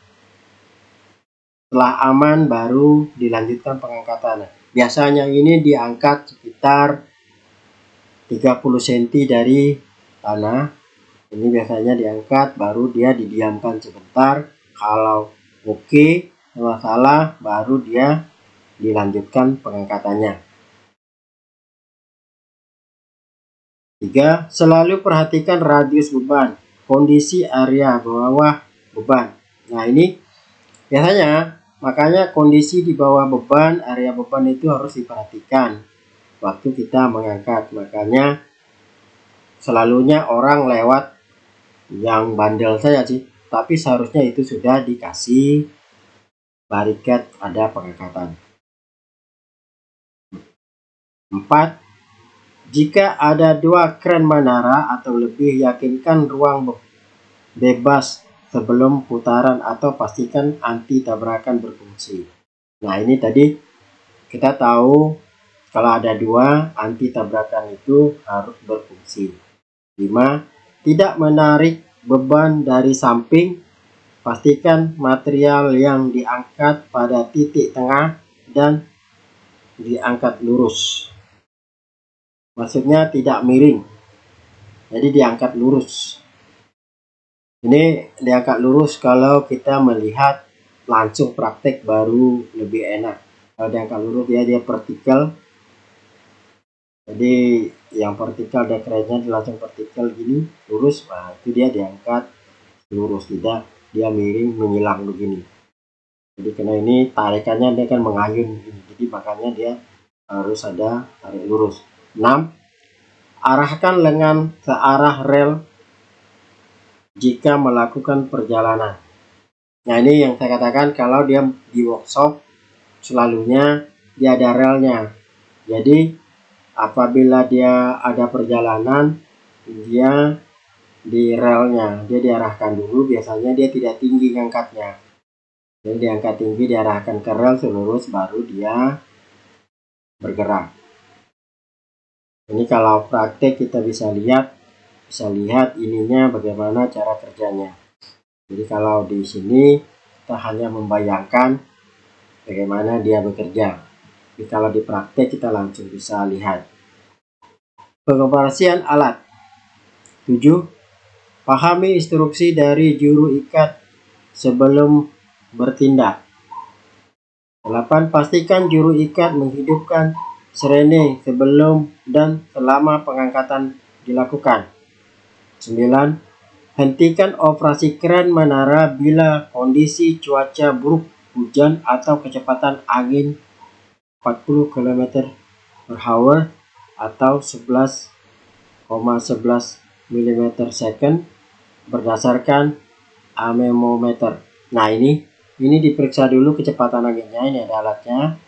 setelah aman baru dilanjutkan pengangkatan. Biasanya ini diangkat sekitar 30 cm dari tanah. Ini biasanya diangkat baru dia didiamkan sebentar. Kalau oke, masalah, baru dia dilanjutkan pengangkatannya. 3. Selalu perhatikan radius beban, kondisi area bawah beban. Nah ini biasanya, makanya kondisi di bawah beban, area beban itu harus diperhatikan waktu kita mengangkat. Makanya selalunya orang lewat yang bandel saja sih, tapi seharusnya itu sudah dikasih barikat ada pengangkatan. 4. Jika ada 2 kren menara atau lebih, yakinkan ruang bebas sebelum putaran atau pastikan anti tabrakan berfungsi. Nah ini tadi kita tahu kalau ada 2, anti tabrakan itu harus berfungsi. 5. Tidak menarik beban dari samping, pastikan material yang diangkat pada titik tengah dan diangkat lurus. Maksudnya tidak miring, jadi diangkat lurus. Ini diangkat lurus kalau kita melihat langsung praktek baru lebih enak. Kalau diangkat lurus dia vertikal. Jadi yang vertikal ada kerennya langsung vertikal gini lurus, nah itu dia diangkat lurus, tidak dia miring menyilang begini. Jadi karena ini tarikannya dia kan mengayun begini, jadi makanya dia harus ada tarik lurus. 6. Arahkan lengan ke arah rel jika melakukan perjalanan. Nah ini yang saya katakan, kalau dia di workshop selalunya dia ada relnya. Jadi apabila dia ada perjalanan, dia di relnya, dia diarahkan dulu, biasanya dia tidak tinggi ngangkatnya. Jadi diangkat tinggi, diarahkan ke rel lurus, baru dia bergerak. Ini kalau praktek kita bisa lihat ininya bagaimana cara kerjanya. Jadi kalau di sini kita hanya membayangkan bagaimana dia bekerja. Jadi kalau di praktek kita langsung bisa lihat. Pengoperasian alat. 7. Pahami instruksi dari juru ikat sebelum bertindak. 8. Pastikan juru ikat menghidupkan sirene sebelum dan selama pengangkatan dilakukan. 9. Hentikan operasi kren menara bila kondisi cuaca buruk, hujan atau kecepatan angin 40 km/h atau 11,11 mm/s berdasarkan anemometer. Nah ini diperiksa dulu kecepatan anginnya. Ini ada alatnya.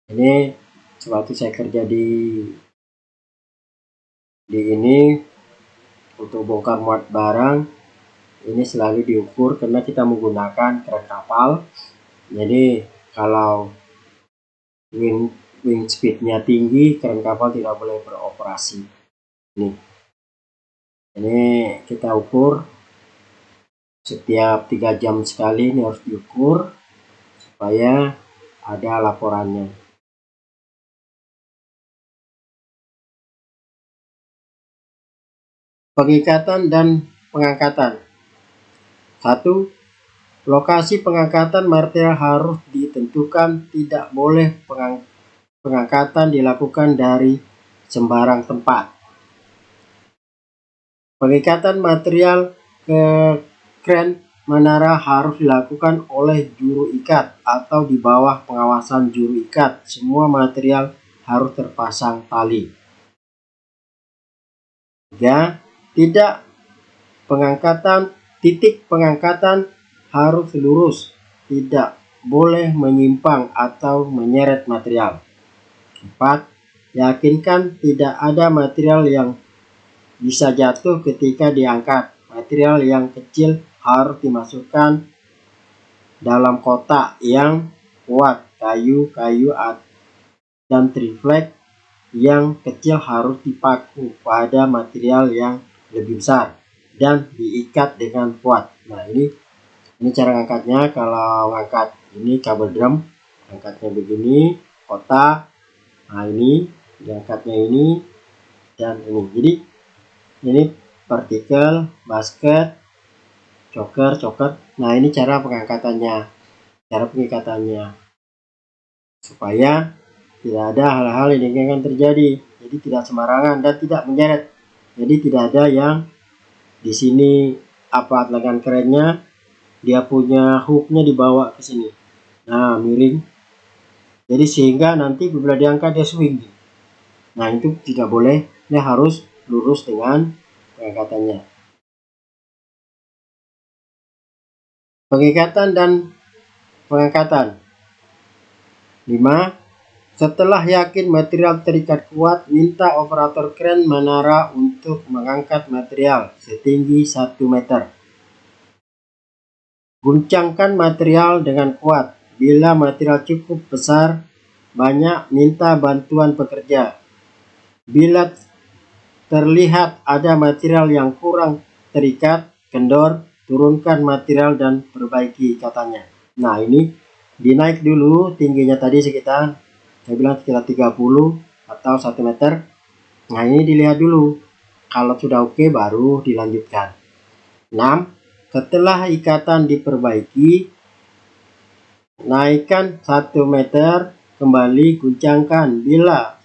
Ini sewaktu saya kerja di ini untuk bongkar muat barang, ini selalu diukur karena kita menggunakan kren kapal. Jadi kalau wind speednya tinggi, kren kapal tidak boleh beroperasi. Ini kita ukur setiap 3 jam sekali, ini harus diukur supaya ada laporannya. Pengikatan dan pengangkatan. 1. Lokasi pengangkatan material harus ditentukan, tidak boleh pengangkatan dilakukan dari sembarang tempat. Pengikatan material ke kren menara harus dilakukan oleh juru ikat atau di bawah pengawasan juru ikat. Semua material harus terpasang tali. 3. Titik pengangkatan harus lurus, tidak boleh menyimpang atau menyeret material. 4. Yakinkan tidak ada material yang bisa jatuh ketika diangkat. Material yang kecil harus dimasukkan dalam kotak yang kuat. Kayu dan triplek yang kecil harus dipaku pada material yang lebih besar dan diikat dengan kuat. Nah, ini cara angkatnya. Kalau angkat ini kabel drum, angkatnya begini, kotak. Nah, ini diangkatnya ini dan ini. Jadi ini partikel, basket, choker. Nah, ini cara pengangkatannya, cara pengikatannya, supaya tidak ada hal-hal yang diinginkan terjadi. Jadi tidak sembarangan dan tidak menyeret. Jadi tidak ada yang di sini apa lengan kerennya dia punya hooknya dibawa ke sini. Nah, miring. Jadi sehingga nanti bila diangkat dia swing. Nah, itu tidak boleh. Dia harus lurus dengan pengangkatannya. Pengikatan dan pengangkatan. 5. Setelah yakin material terikat kuat, minta operator kren menara untuk mengangkat material setinggi 1 meter. Guncangkan material dengan kuat. Bila material cukup besar, banyak, minta bantuan pekerja. Bila terlihat ada material yang kurang terikat, kendor, turunkan material dan perbaiki ikatannya. Nah, ini dinaik dulu tingginya tadi sekitar, saya bilang sekitar 30 atau 1 meter. Nah, ini dilihat dulu. Kalau sudah oke baru dilanjutkan. 6. Setelah ikatan diperbaiki, naikkan 1 meter, kembali guncangkan. Bila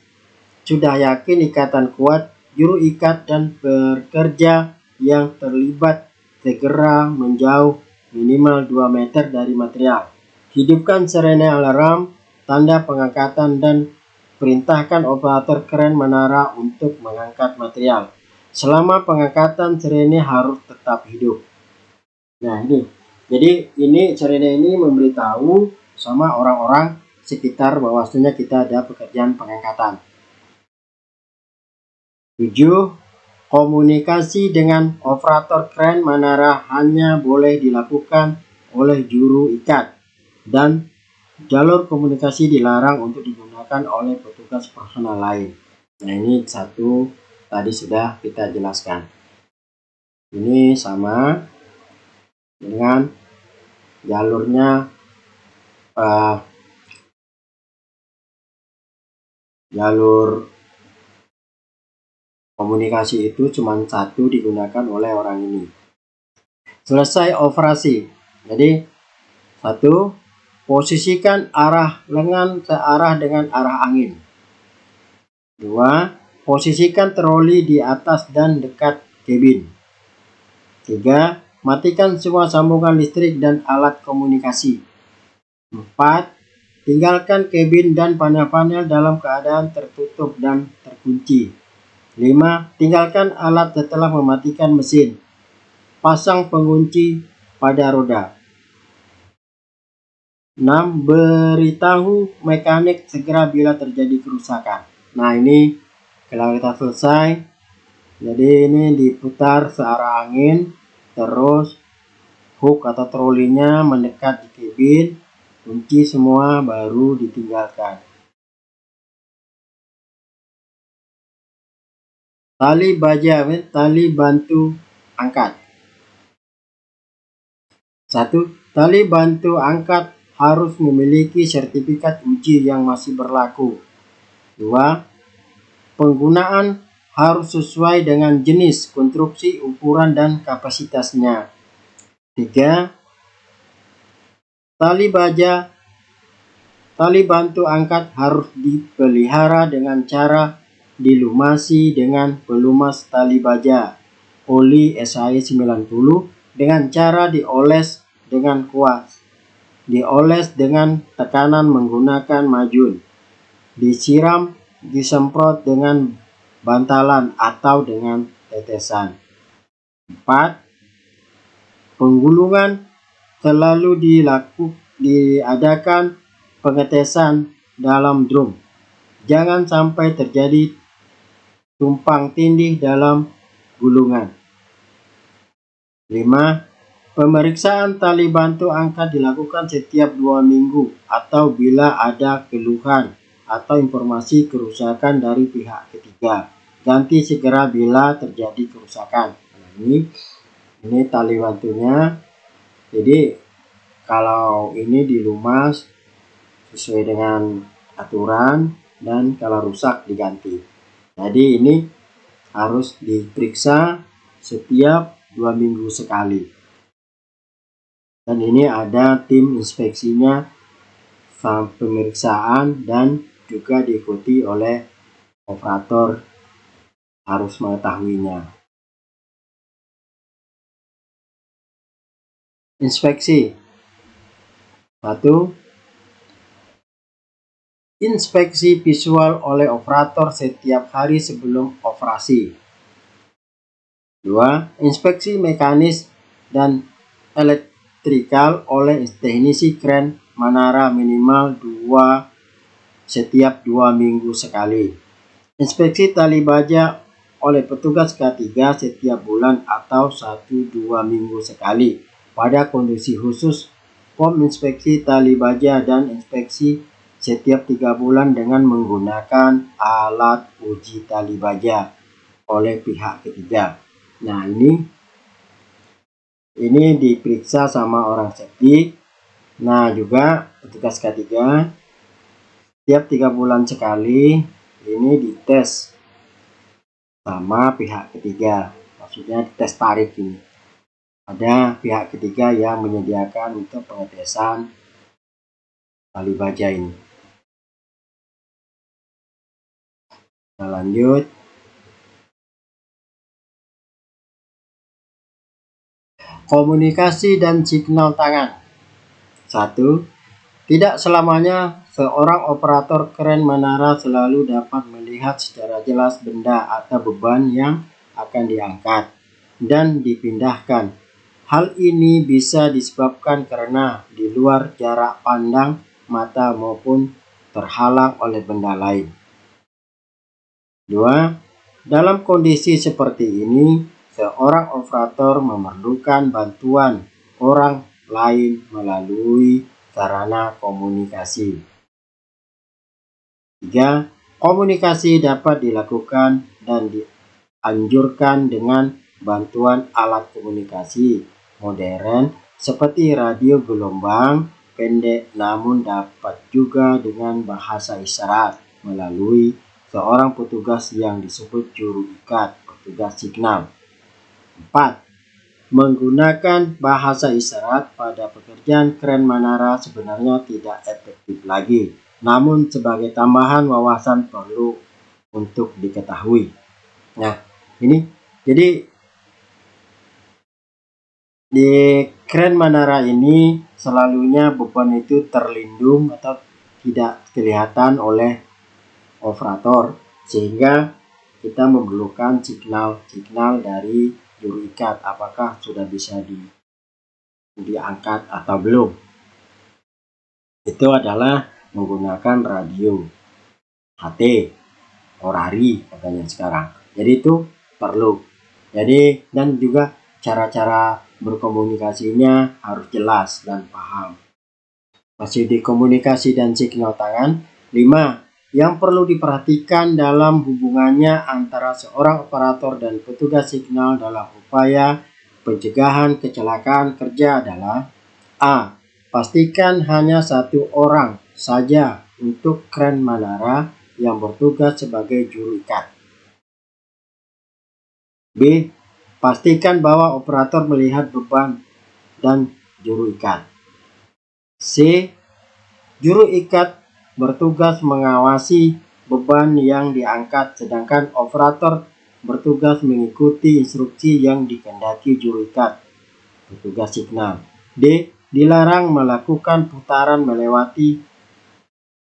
sudah yakin ikatan kuat, juru ikat dan pekerja yang terlibat segera menjauh minimal 2 meter dari material. Hidupkan sirene alarm, tanda pengangkatan dan perintahkan operator kren menara untuk mengangkat material. Selama pengangkatan sirene harus tetap hidup. Nah, ini. Jadi ini sirene ini memberitahu sama orang-orang sekitar bahwasanya kita ada pekerjaan pengangkatan. 7. Komunikasi dengan operator kren menara hanya boleh dilakukan oleh juru ikat dan jalur komunikasi dilarang untuk digunakan oleh petugas personal lain. Nah, ini satu tadi sudah kita jelaskan. Ini sama dengan jalurnya jalur komunikasi itu cuma satu digunakan oleh orang ini. Selesai operasi. Jadi 1. Posisikan arah lengan searah dengan arah angin. 2. Posisikan troli di atas dan dekat kabin. 3. Matikan semua sambungan listrik dan alat komunikasi. 4. Tinggalkan kabin dan panel-panel dalam keadaan tertutup dan terkunci. 5. Tinggalkan alat setelah mematikan mesin. Pasang pengunci pada roda. 6. Beritahu mekanik segera bila terjadi kerusakan. Nah, ini kalau kita selesai, jadi ini diputar searah angin, terus hook atau trolinya mendekat di kabin, kunci semua baru ditinggalkan. Tali baja, tali bantu angkat. 1. Tali bantu angkat harus memiliki sertifikat uji yang masih berlaku. 2. Penggunaan harus sesuai dengan jenis, konstruksi, ukuran, dan kapasitasnya. 3. Tali bantu angkat harus dipelihara dengan cara dilumasi dengan pelumas tali baja oli SAE 90 dengan cara dioles dengan kuat. Dioles dengan tekanan menggunakan majun. Disiram, disemprot dengan bantalan atau dengan tetesan. 4. Penggulungan selalu diadakan pengetesan dalam drum. Jangan sampai terjadi tumpang tindih dalam gulungan. 5. Pemeriksaan tali bantu angkat dilakukan setiap 2 minggu atau bila ada keluhan atau informasi kerusakan dari pihak ketiga. Ganti segera bila terjadi kerusakan. Nah, ini tali bantunya. Jadi kalau ini dilumas sesuai dengan aturan dan kalau rusak diganti. Jadi ini harus diperiksa setiap 2 minggu sekali. Dan ini ada tim inspeksinya, pemeriksaan dan juga diikuti oleh operator, harus mengetahuinya. Inspeksi. 1. Inspeksi visual oleh operator setiap hari sebelum operasi. 2. Inspeksi mekanis dan elektrikal oleh teknisi kren menara minimal 2 setiap 2 minggu sekali. Inspeksi tali baja oleh petugas K3 setiap bulan atau 1-2 minggu sekali. Pada kondisi khusus, POM inspeksi tali baja dan inspeksi setiap 3 bulan dengan menggunakan alat uji tali baja oleh pihak ketiga. Nah, ini diperiksa sama orang safety. Nah, juga petugas K3 setiap 3 bulan sekali ini dites sama pihak ketiga. Maksudnya tes tarik ini. Ada pihak ketiga yang menyediakan untuk pengetesan tali baja ini. Kita lanjut. Komunikasi dan signal tangan. 1. Tidak selamanya seorang operator kren menara selalu dapat melihat secara jelas benda atau beban yang akan diangkat dan dipindahkan. Hal ini bisa disebabkan karena di luar jarak pandang mata maupun terhalang oleh benda lain. 2. Dalam kondisi seperti ini, seorang operator memerlukan bantuan orang lain melalui sarana komunikasi. 3. Komunikasi dapat dilakukan dan dianjurkan dengan bantuan alat komunikasi modern seperti radio gelombang pendek, namun dapat juga dengan bahasa isyarat melalui seorang petugas yang disebut juru ikat, petugas signal. 4. Menggunakan bahasa isyarat pada pekerjaan kren menara sebenarnya tidak efektif lagi, namun sebagai tambahan wawasan perlu untuk diketahui. Nah, ini jadi di kren menara ini selalunya beban itu terlindung atau tidak kelihatan oleh operator, sehingga kita memerlukan signal dari juru ikat apakah sudah bisa diangkat atau belum. Itu adalah menggunakan radio HT orari katanya sekarang. Jadi itu perlu. Jadi dan juga cara-cara berkomunikasinya harus jelas dan paham. Masih di komunikasi dan signal tangan. 5. Yang perlu diperhatikan dalam hubungannya antara seorang operator dan petugas signal dalam upaya pencegahan kecelakaan kerja adalah: A. Pastikan hanya 1 orang saja untuk kren menara yang bertugas sebagai juru ikat. B. Pastikan bahwa operator melihat beban dan juru ikat. C. Juru ikat bertugas mengawasi beban yang diangkat, sedangkan operator bertugas mengikuti instruksi yang dikehendaki juru ikat, petugas signal. D. Dilarang melakukan putaran melewati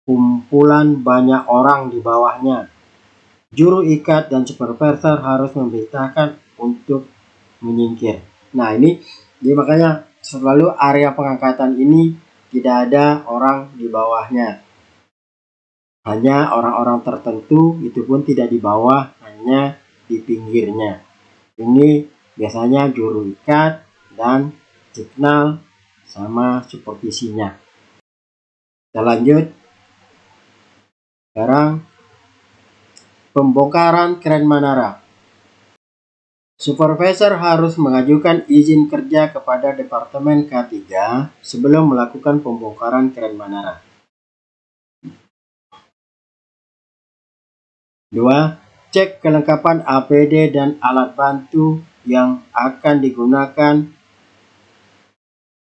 kumpulan banyak orang di bawahnya. Juru ikat dan supervisor harus memerintahkan untuk menyingkir. Nah, ini jadi makanya selalu area pengangkatan ini tidak ada orang di bawahnya. Hanya orang-orang tertentu, itu pun tidak di bawah, hanya di pinggirnya. Ini biasanya juru ikat dan signal sama supervisinya. Kita lanjut. Sekarang pembongkaran kren menara. Supervisor harus mengajukan izin kerja kepada Departemen K3 sebelum melakukan pembongkaran kren menara. 2. Cek kelengkapan APD dan alat bantu yang akan digunakan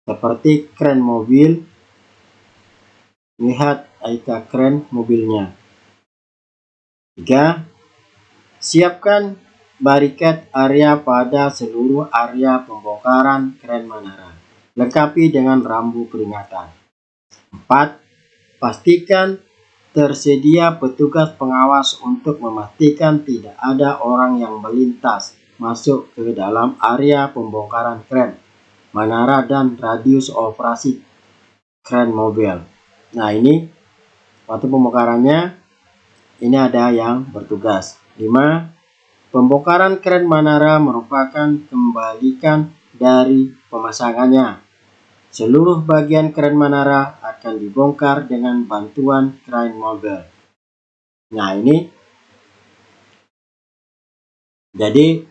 seperti kren mobil. Lihat IK kren mobilnya. 3. Siapkan bariket area pada seluruh area pembongkaran kren menara. Lengkapi dengan rambu peringatan. 4. Pastikan tersedia petugas pengawas untuk memastikan tidak ada orang yang melintas masuk ke dalam area pembongkaran kren menara dan radius operasi kren mobil. Nah, ini waktu pembongkarannya ini ada yang bertugas. 5. Pembongkaran kren menara merupakan kembalikan dari pemasangannya. Seluruh bagian kren menara akan dibongkar dengan bantuan kren mobil. Nah, ini jadi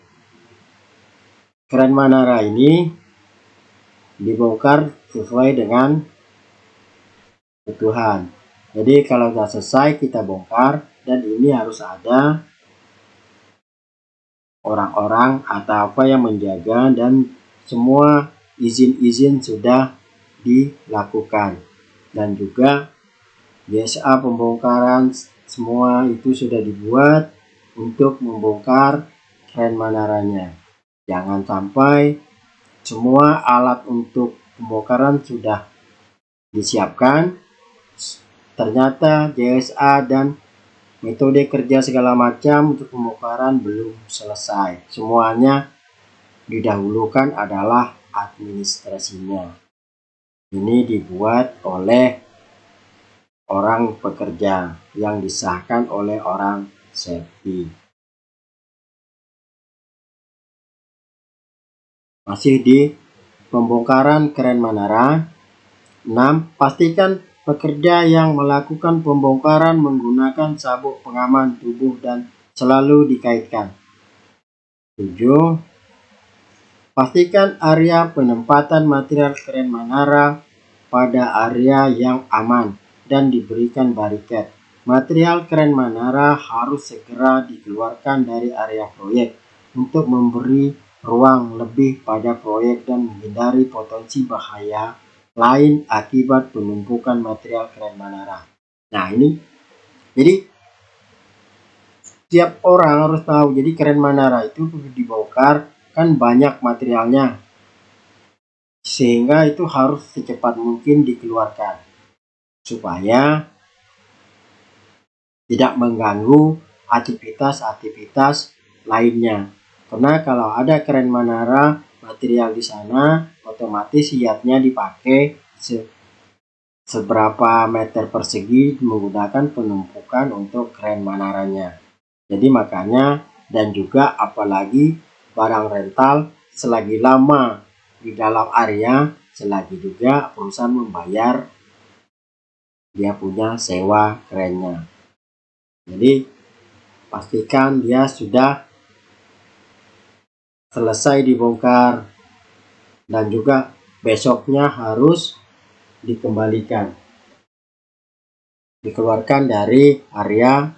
kren menara ini dibongkar sesuai dengan kebutuhan. Jadi kalau sudah selesai kita bongkar, dan ini harus ada orang-orang atau apa yang menjaga, dan semua izin-izin sudah dilakukan, dan juga GSA pembongkaran semua itu sudah dibuat untuk membongkar kren menaranya. Jangan sampai semua alat untuk pembongkaran sudah disiapkan, ternyata GSA dan metode kerja segala macam untuk pembongkaran belum selesai. Semuanya didahulukan adalah administrasinya. Ini dibuat oleh orang pekerja yang disahkan oleh orang safety. Masih di pembongkaran kren menara. 6. Pastikan pekerja yang melakukan pembongkaran menggunakan sabuk pengaman tubuh dan selalu dikaitkan. 7. Pastikan area penempatan material kren menara pada area yang aman dan diberikan bariket. Material kren menara harus segera dikeluarkan dari area proyek untuk memberi ruang lebih pada proyek dan menghindari potensi bahaya lain akibat penumpukan material kren menara. Nah, ini jadi setiap orang harus tahu, jadi kren menara itu dibongkar kan banyak materialnya, sehingga itu harus secepat mungkin dikeluarkan supaya tidak mengganggu aktivitas-aktivitas lainnya. Karena kalau ada kren menara material di sana, otomatis hiatnya dipakai seberapa meter persegi menggunakan penumpukan untuk kren menaranya. Jadi makanya, dan juga apalagi barang rental selagi lama di dalam area, selagi juga perusahaan membayar dia punya sewa kerennya. Jadi pastikan dia sudah selesai dibongkar dan juga besoknya harus dikembalikan, dikeluarkan dari area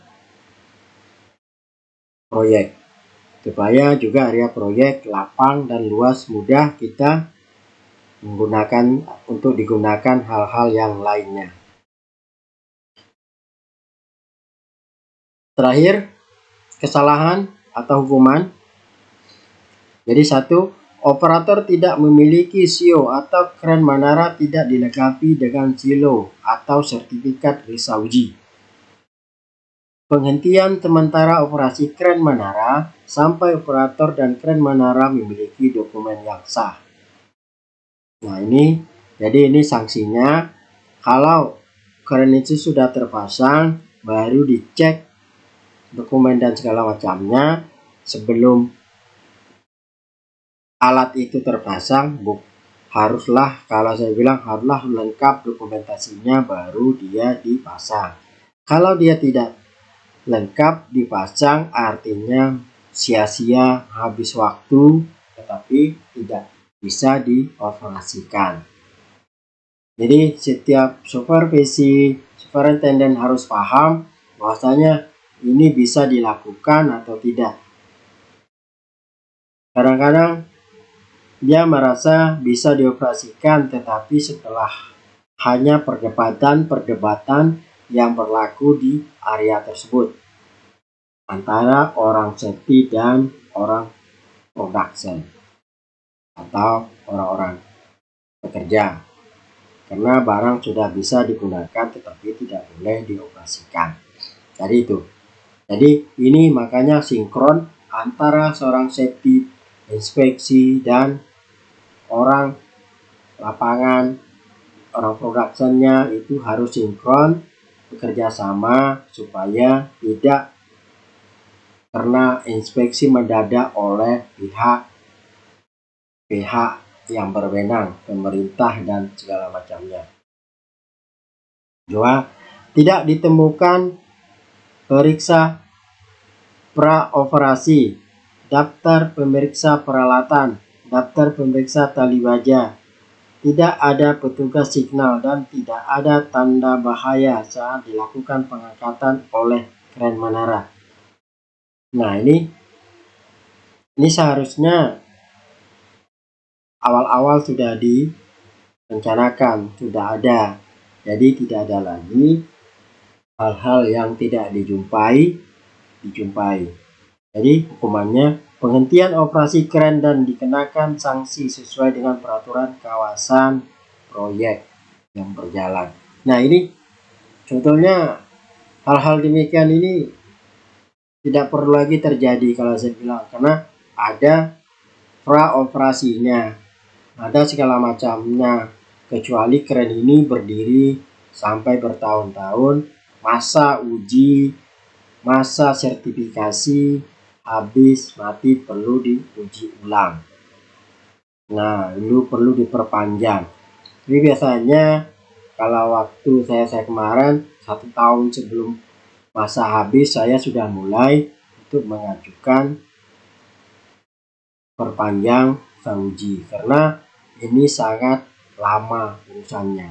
proyek, supaya juga area proyek lapang dan luas, mudah kita menggunakan untuk digunakan hal-hal yang lainnya. Terakhir, kesalahan atau hukuman. Jadi 1, operator tidak memiliki SIO atau kren menara tidak dilengkapi dengan silo atau sertifikat risauji. Penghentian sementara operasi kren menara sampai operator dan kren menara memiliki dokumen yang sah. Nah, ini jadi ini sanksinya Kalau kren itu sudah terpasang, baru dicek dokumen dan segala macamnya sebelum alat itu terpasang. Haruslah, kalau saya bilang haruslah lengkap dokumentasinya baru dia dipasang. Kalau dia tidak lengkap dipasang, artinya sia-sia, habis waktu, tetapi tidak bisa dioperasikan. Jadi setiap superintenden harus paham bahwasanya ini bisa dilakukan atau tidak. Kadang-kadang dia merasa bisa dioperasikan, tetapi setelah hanya perdebatan yang berlaku di area tersebut antara orang safety dan orang production atau orang-orang pekerja, karena barang sudah bisa digunakan tetapi tidak boleh dioperasikan. Jadi ini makanya sinkron antara seorang safety, inspeksi, dan orang lapangan, orang productionnya itu harus sinkron bekerja sama supaya tidak karena inspeksi mendadak oleh pihak yang berwenang, pemerintah dan segala macamnya. 2. Tidak ditemukan periksa praoperasi, daftar pemeriksa peralatan, daftar pemeriksa tali baja, tidak ada petugas signal, dan tidak ada tanda bahaya saat dilakukan pengangkatan oleh kren menara. Nah, ini seharusnya awal-awal sudah direncanakan, sudah ada. Jadi tidak ada lagi hal-hal yang tidak dijumpai. Jadi hukumannya penghentian operasi kren dan dikenakan sanksi sesuai dengan peraturan kawasan proyek yang berjalan. Nah, ini sebetulnya hal-hal demikian ini tidak perlu lagi terjadi kalau saya bilang, karena ada praoperasinya, ada segala macamnya, kecuali kren ini berdiri sampai bertahun-tahun, masa uji, masa sertifikasi habis mati, perlu diuji ulang. Nah, itu perlu diperpanjang. Jadi biasanya kalau waktu saya kemarin 1 tahun sebelum masa habis, saya sudah mulai untuk mengajukan perpanjang uji, karena ini sangat lama urusannya,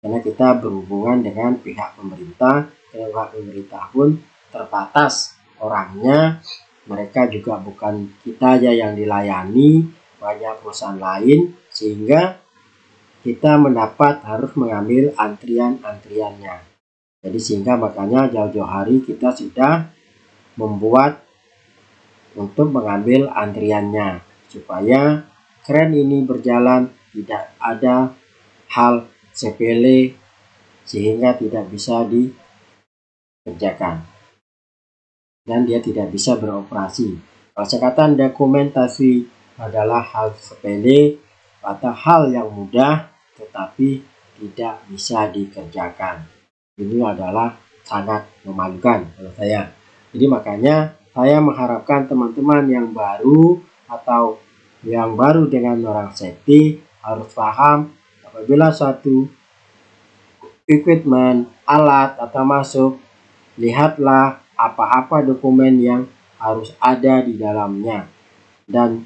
karena kita berhubungan dengan pihak pemerintah. Pihak pemerintah pun terbatas orangnya, mereka juga bukan kita aja yang dilayani, banyak perusahaan lain, sehingga kita harus mengambil antriannya. Jadi sehingga makanya jauh-jauh hari kita sudah membuat untuk mengambil antriannya supaya kren ini berjalan, tidak ada hal sepele sehingga tidak bisa dikerjakan dan dia tidak bisa beroperasi. Kalau saya katakan dokumentasi adalah hal sepele atau hal yang mudah tetapi tidak bisa dikerjakan, ini adalah sangat memalukan menurut saya. Jadi makanya saya mengharapkan teman-teman yang baru atau yang baru dengan orang safety harus paham, apabila suatu equipment, alat atau masuk, lihatlah apa-apa dokumen yang harus ada di dalamnya dan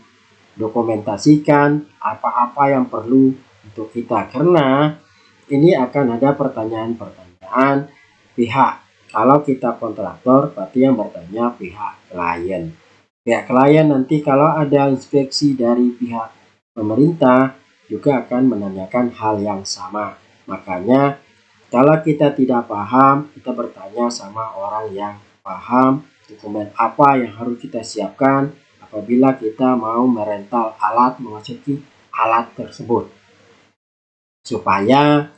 dokumentasikan apa-apa yang perlu untuk kita, karena ini akan ada pertanyaan-pertanyaan pihak. Kalau kita kontraktor, berarti yang bertanya pihak klien. Pihak klien nanti kalau ada inspeksi dari pihak pemerintah juga akan menanyakan hal yang sama. Makanya kalau kita tidak paham, kita bertanya sama orang yang paham dokumen apa yang harus kita siapkan apabila kita mau merental alat, memasuki alat tersebut, supaya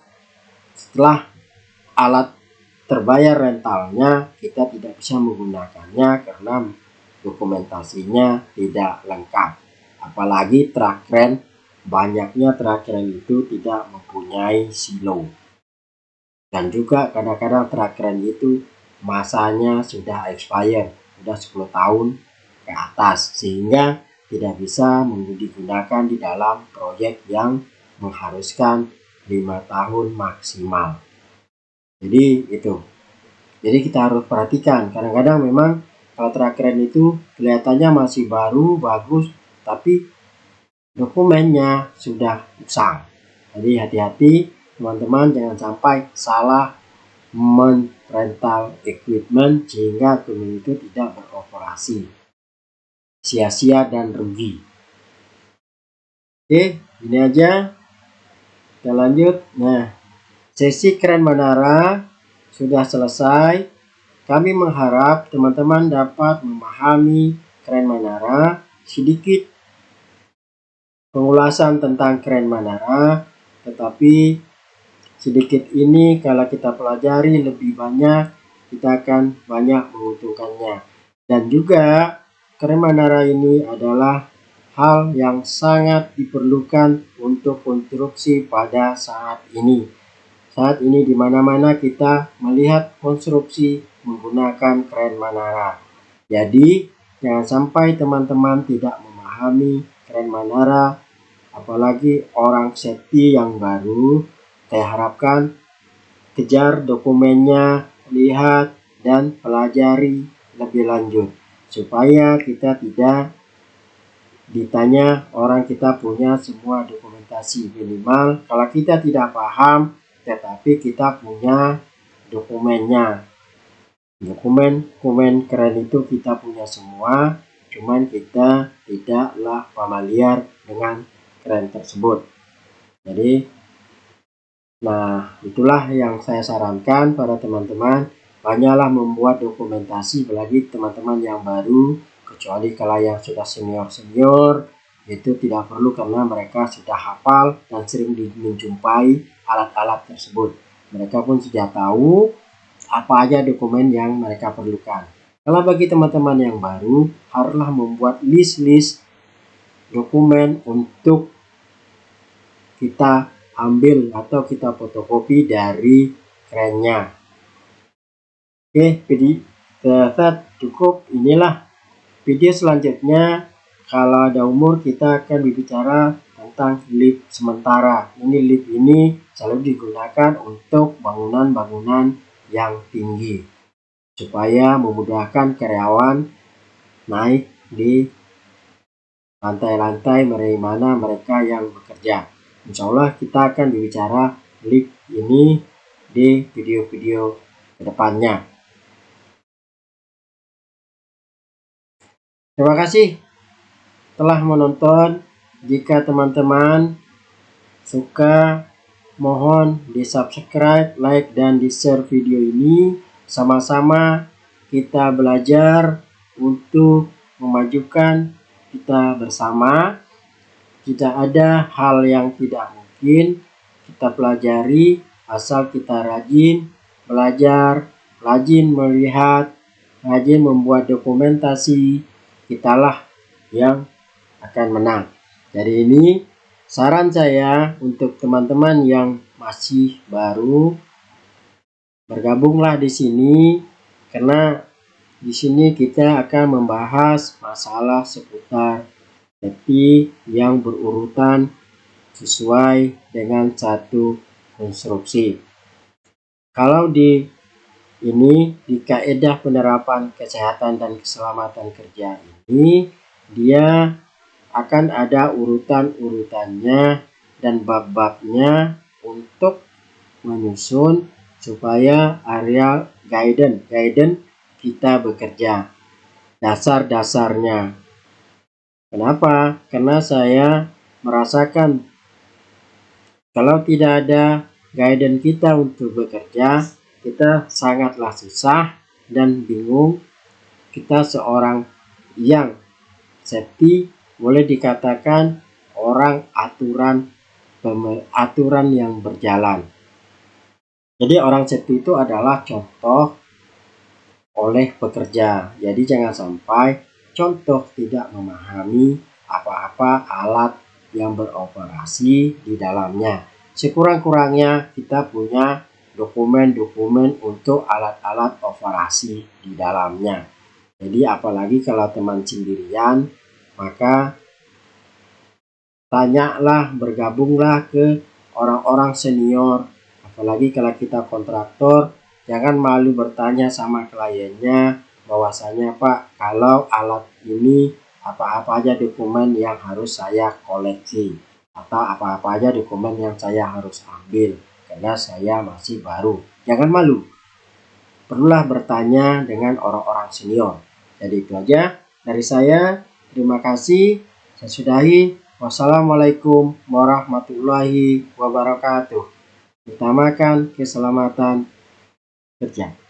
setelah alat terbayar rentalnya kita tidak bisa menggunakannya karena dokumentasinya tidak lengkap. Apalagi truk kren, banyaknya truk kren itu tidak mempunyai silo. Dan juga kadang-kadang truk keren itu masanya sudah expired, sudah 10 tahun ke atas, sehingga tidak bisa digunakan di dalam proyek yang mengharuskan 5 tahun maksimal. Jadi itu. Jadi kita harus perhatikan, kadang-kadang memang kalau truk keren itu kelihatannya masih baru, bagus, tapi dokumennya sudah usang. Jadi hati-hati teman-teman, jangan sampai salah rental equipment sehingga equipment itu tidak beroperasi, sia-sia dan rugi. Oke, ini aja, kita lanjut. Nah, sesi keren menara sudah selesai. Kami mengharap teman-teman dapat memahami keren menara, sedikit pengulasan tentang keren menara, tetapi sedikit ini kalau kita pelajari lebih banyak, kita akan banyak menguntungkannya. Dan juga keren menara ini adalah hal yang sangat diperlukan untuk konstruksi pada saat ini. Saat ini di mana-mana kita melihat konstruksi menggunakan keren menara. Jadi jangan sampai teman-teman tidak memahami keren menara, apalagi orang safety yang baru. Saya harapkan kejar dokumennya, lihat dan pelajari lebih lanjut supaya kita tidak ditanya orang kita punya semua dokumentasi. Minimal kalau kita tidak paham tetapi kita punya dokumennya. Dokumen keren itu kita punya semua, cuman kita tidaklah familiar dengan keren tersebut. Jadi itulah yang saya sarankan pada teman-teman, banyaklah membuat dokumentasi bagi teman-teman yang baru, kecuali kalau yang sudah senior-senior itu tidak perlu karena mereka sudah hafal dan sering menjumpai alat-alat tersebut. Mereka pun sudah tahu apa aja dokumen yang mereka perlukan. Kalau bagi teman-teman yang baru, haruslah membuat list-list dokumen untuk kita ambil atau kita fotokopi dari kerennya. Oke, video cukup. Inilah video selanjutnya. Kalau ada umur kita akan berbicara tentang lift sementara. Ini lift ini selalu digunakan untuk bangunan-bangunan yang tinggi supaya memudahkan karyawan naik di lantai-lantai mana mereka yang bekerja. Insya Allah kita akan berbicara lift ini di video-video kedepannya. Terima kasih telah menonton. Jika teman-teman suka, mohon di subscribe, like, dan di share video ini. Sama-sama kita belajar untuk memajukan kita bersama. Tidak ada hal yang tidak mungkin kita pelajari asal kita rajin belajar, rajin melihat, rajin membuat dokumentasi. Kitalah yang akan menang. Jadi ini saran saya untuk teman-teman yang masih baru, bergabunglah di sini karena di sini kita akan membahas masalah seputar safety yang berurutan sesuai dengan satu konstruksi. Kalau di kaidah penerapan kesehatan dan keselamatan kerja ini, dia akan ada urutan-urutannya dan bab-babnya untuk menyusun supaya area guidance kita bekerja. Dasar-dasarnya. Kenapa? Karena saya merasakan kalau tidak ada guidance kita untuk bekerja, kita sangatlah susah dan bingung. Kita seorang yang safety boleh dikatakan orang aturan yang berjalan. Jadi orang safety itu adalah contoh oleh pekerja. Jadi jangan sampai contoh tidak memahami apa-apa alat yang beroperasi di dalamnya. Sekurang-kurangnya kita punya dokumen-dokumen untuk alat-alat operasi di dalamnya. Jadi apalagi kalau teman sendirian, maka tanyalah, bergabunglah ke orang-orang senior. Apalagi kalau kita kontraktor, jangan malu bertanya sama kliennya bahwasanya Pak, kalau alat ini apa-apa aja dokumen yang harus saya koleksi atau apa-apa aja dokumen yang saya harus ambil karena saya masih baru. Jangan malu, perlulah bertanya dengan orang-orang senior. Jadi itu aja dari saya. Terima kasih. Saya sudahi. Wassalamualaikum warahmatullahi wabarakatuh. Utamakan keselamatan kerja.